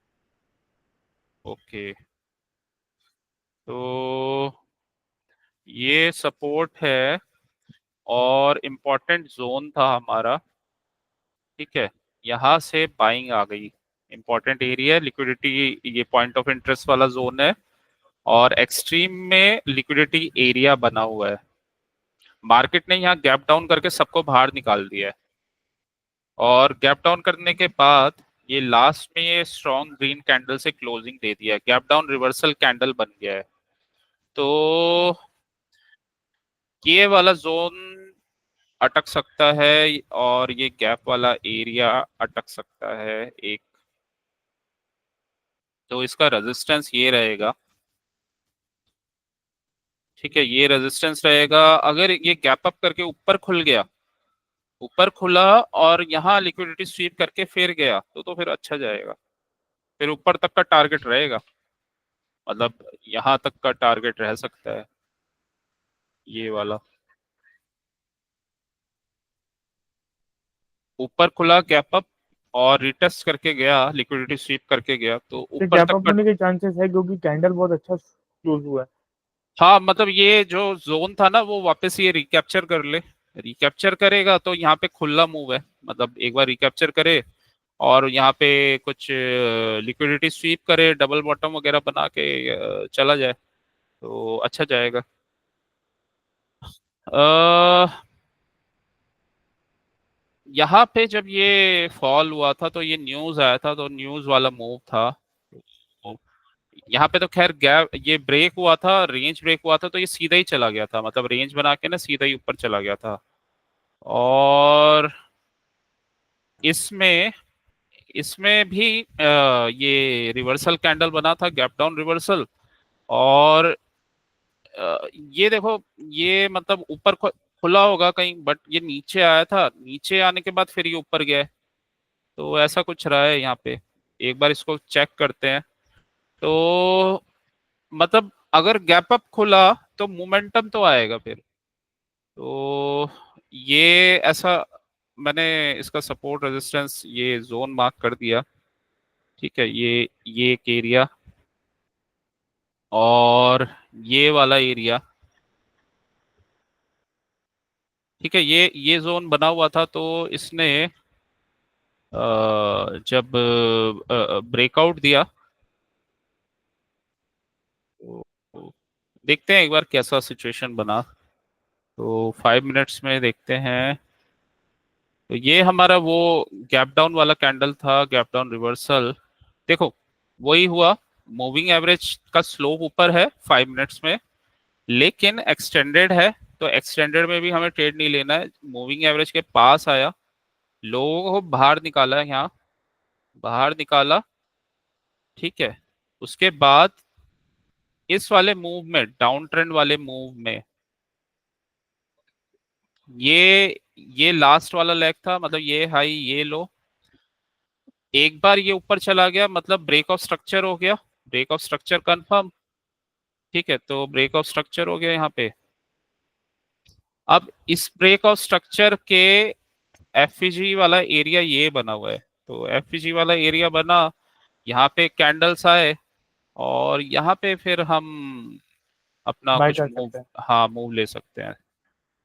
ओके, तो ये सपोर्ट है और इम्पोर्टेंट जोन था हमारा। ठीक है, यहाँ से बाइंग आ गई, इंपॉर्टेंट एरिया लिक्विडिटी, ये पॉइंट ऑफ इंटरेस्ट वाला जोन है। और एक्सट्रीम में लिक्विडिटी एरिया बना हुआ है। मार्केट ने यहाँ गैप डाउन करके सबको बाहर निकाल दिया है। और गैप डाउन करने के बाद ये लास्ट में ये स्ट्रॉन्ग ग्रीन कैंडल से क्लोजिंग दे दिया है, गैप डाउन रिवर्सल कैंडल बन गया है। तो ये वाला जोन अटक सकता है और ये गैप वाला एरिया अटक सकता है एक। तो इसका रेजिस्टेंस ये रहेगा। ठीक है, ये रेजिस्टेंस रहेगा। अगर ये गैप अप करके ऊपर खुल गया, ऊपर खुला और यहाँ लिक्विडिटी स्वीप करके फिर गया, तो फिर अच्छा जाएगा। फिर ऊपर तक का टारगेट रहेगा, मतलब यहाँ तक का टारगेट रह सकता है ये वाला। ऊपर खुला गैप अप और रिटेस्ट करके गया, लिक्विडिटी स्वीप करके गया, तो तो ऊपर गैप तक अप का। होने के चांसेस है क्योंकि कैंडल बहुत अच्छा क्लोज हुआ है। हाँ, मतलब ये जो जोन था ना वो वापस ये रिकैप्चर कर ले। रिकैप्चर करेगा तो यहाँ पे खुला मूव है, मतलब एक बार रिकैप्चर करे और यहाँ पे कुछ लिक्विडिटी स्वीप करे, डबल बॉटम वगैरह बना के चला जाए, तो अच्छा जाएगा। अ, यहाँ पे जब ये फॉल हुआ था तो ये न्यूज आया था, तो न्यूज वाला मूव था। तो यहाँ पे तो खैर गैप, ये ब्रेक हुआ था, रेंज ब्रेक हुआ था, तो ये सीधा ही चला गया था, मतलब रेंज बना के ना सीधा ही ऊपर चला गया था। और इसमें इसमें भी ये रिवर्सल कैंडल बना था, गैप डाउन रिवर्सल। और ये देखो, ये मतलब ऊपर खुला होगा कहीं, बट ये नीचे आया था, नीचे आने के बाद फिर ये ऊपर गया है। तो ऐसा कुछ रहा है यहाँ पे, एक बार इसको चेक करते हैं। तो मतलब अगर गैप अप खुला तो मोमेंटम तो आएगा फिर। तो ये ऐसा, मैंने इसका सपोर्ट रेजिस्टेंस ये जोन मार्क कर दिया। ठीक है, ये एक एरिया और ये वाला एरिया। ठीक है, ये जोन बना हुआ था, तो इसने जब ब्रेकआउट दिया, तो देखते हैं एक बार कैसा सिचुएशन बना। तो 5 मिनट्स में देखते हैं। तो ये हमारा वो गैप डाउन वाला कैंडल था, गैप डाउन रिवर्सल। देखो, वही हुआ। मूविंग एवरेज का स्लोप ऊपर है 5 मिनट्स में, लेकिन एक्सटेंडेड है। तो एक्सटेंडेड में भी हमें ट्रेड नहीं लेना है, मूविंग एवरेज के पास आया, लोगों को बाहर निकाला, यहाँ बाहर निकाला। ठीक है, उसके बाद इस वाले मूव में, डाउन ट्रेंड वाले मूव में, ये लास्ट वाला लेग था, मतलब ये हाई ये लो, एक बार ये ऊपर चला गया, मतलब ब्रेक ऑफ स्ट्रक्चर हो गया, ब्रेक ऑफ स्ट्रक्चर कंफर्म। ठीक है, तो ब्रेक ऑफ स्ट्रक्चर हो गया यहाँ पे। अब इस ब्रेक ऑफ स्ट्रक्चर के एफईजी वाला एरिया ये बना हुआ है, तो एफईजी वाला एरिया बना, यहाँ पे कैंडल्स आए और यहाँ पे फिर हम अपना बाय कुछ कर मूव, सकते हैं। हाँ मूव ले सकते हैं।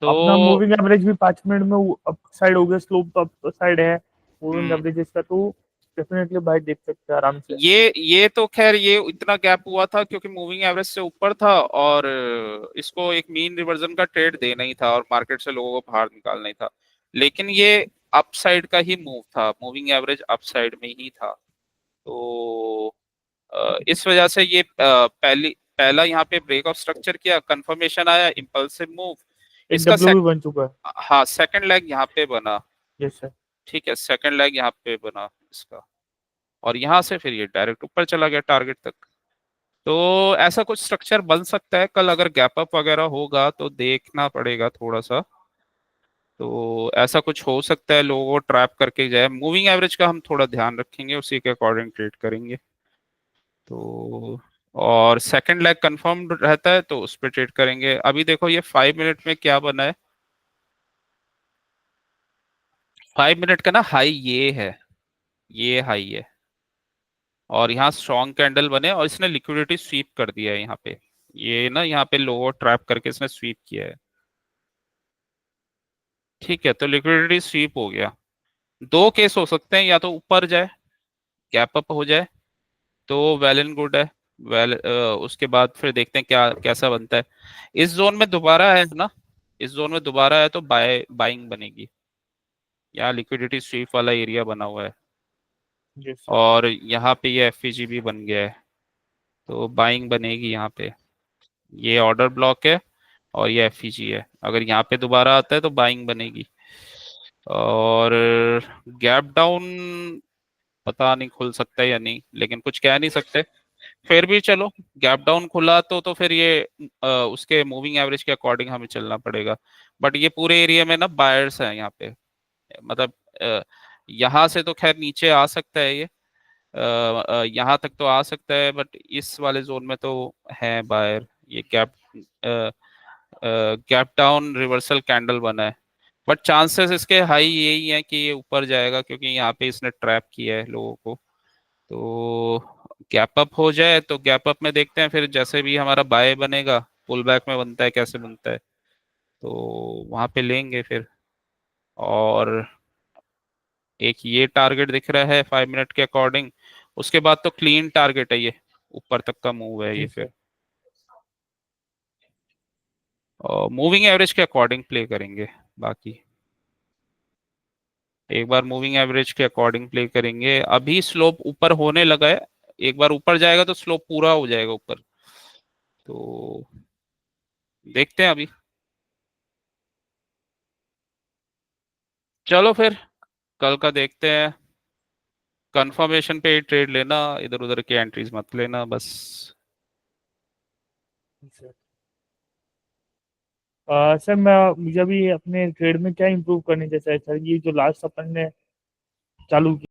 अपना तो मूविंग एवरेज भी 5 मिनट में अप साइड हो गया, स्लोप तो अप साइड है मूविंग हम्म, एवरेज इसका, तो डेफिनेटली बाय देख सकते हैं आराम से। ये तो खैर ये इतना गैप हुआ था क्योंकि मूविंग एवरेज से ऊपर था, और इसको एक मीन रिवर्जन का ट्रेड देना ही था और मार्केट से लोगों को बाहर निकालना ही था। लेकिन ये अपसाइड का ही मूव था, मूविंग एवरेज अपसाइड में ही था। तो इस वजह से ये पहला यहाँ पे ब्रेक ऑफ स्ट्रक्चर किया, कंफर्मेशन आया, इम्पल्सिव मूव। एक इसका डब्ल्यू भी बन चुका है। हाँ, सेकंड लेग यहाँ पे बना। Yes sir. ठीक है, सेकंड लेग यहाँ पे बना इसका, और यहाँ से फिर ये डायरेक्ट ऊपर चला गया टारगेट तक। तो ऐसा कुछ स्ट्रक्चर बन सकता है कल, अगर गैप अप वगैरह होगा तो देखना पड़ेगा थोड़ा सा। तो ऐसा कुछ हो सकता है, लोगों को ट्रैप करके जाए। मूविंग एवरेज का हम थोड़ा ध्यान रखेंगे, उसी के अकॉर्डिंग ट्रेड करेंगे। तो और सेकंड लेग कंफर्म रहता है तो उस पर ट्रेड करेंगे। अभी देखो ये 5 मिनट में क्या बना है। 5 मिनट का ना हाई ये है, ये हाई है, और यहाँ स्ट्रॉन्ग कैंडल बने और इसने लिक्विडिटी स्वीप कर दिया है यहाँ पे। ये ना यहाँ पे लोअर ट्रैप करके इसने स्वीप किया है। ठीक है, तो लिक्विडिटी स्वीप हो गया। दो केस हो सकते हैं, या तो ऊपर जाए, गैप अप हो जाए, तो वेल एंड गुड है। उसके बाद फिर देखते हैं क्या कैसा बनता है। इस जोन में दोबारा है ना, इस जोन में दोबारा है तो बाइंग बनेगी। यहाँ लिक्विडिटी स्वीप वाला एरिया बना हुआ है, जी सर। और यहाँ पे ये एफईजी भी बन गया है, तो बाइंग बनेगी यहाँ पे। ये ऑर्डर ब्लॉक है और ये एफईजी है, अगर यहाँ पे दोबारा आता है तो बाइंग बनेगी। और गैप डाउन पता नहीं खुल सकता है या नहीं, लेकिन कुछ कह नहीं सकते। फिर भी चलो, गैप डाउन खुला तो फिर ये उसके मूविंग एवरेज के अकॉर्डिंग हमें चलना पड़ेगा। बट ये पूरे एरिया में ना बायर्स हैं यहाँ पे, मतलब यहाँ से तो खैर नीचे आ सकता है ये, यहाँ तक तो आ सकता है, बट इस वाले जोन में तो है बायर। ये गैप डाउन रिवर्सल कैंडल बना है, बट चांसेस इसके हाई यही है कि ये ऊपर जाएगा, क्योंकि यहाँ पे इसने ट्रैप किया है लोगों को। तो गैप अप हो जाए तो गैप अप में देखते हैं, फिर जैसे भी हमारा बाय बनेगा, पुल बैक में बनता है कैसे बनता है, तो वहां पे लेंगे फिर। और एक ये टारगेट दिख रहा है 5 मिनट के अकॉर्डिंग, उसके बाद तो क्लीन टारगेट है ये, ऊपर तक का मूव है ये जी फिर। सर। और मूविंग एवरेज के अकॉर्डिंग प्ले करेंगे बाकी। एक बार मूविंग एवरेज के अकॉर्डिंग प्ले करेंगे, अभी स्लोप ऊपर होने लगा है, एक बार ऊपर जाएगा तो स्लोप पूरा हो जाएगा ऊपर, तो देखते हैं अभी। चलो फिर कल का देखते हैं। कंफर्मेशन पे ही ट्रेड लेना, इधर उधर की एंट्रीज मत लेना बस। जी सर। सर मैं मुझे अभी अपने ट्रेड में क्या इंप्रूव करने जैसा है सर, ये जो लास्ट अपन ने चालू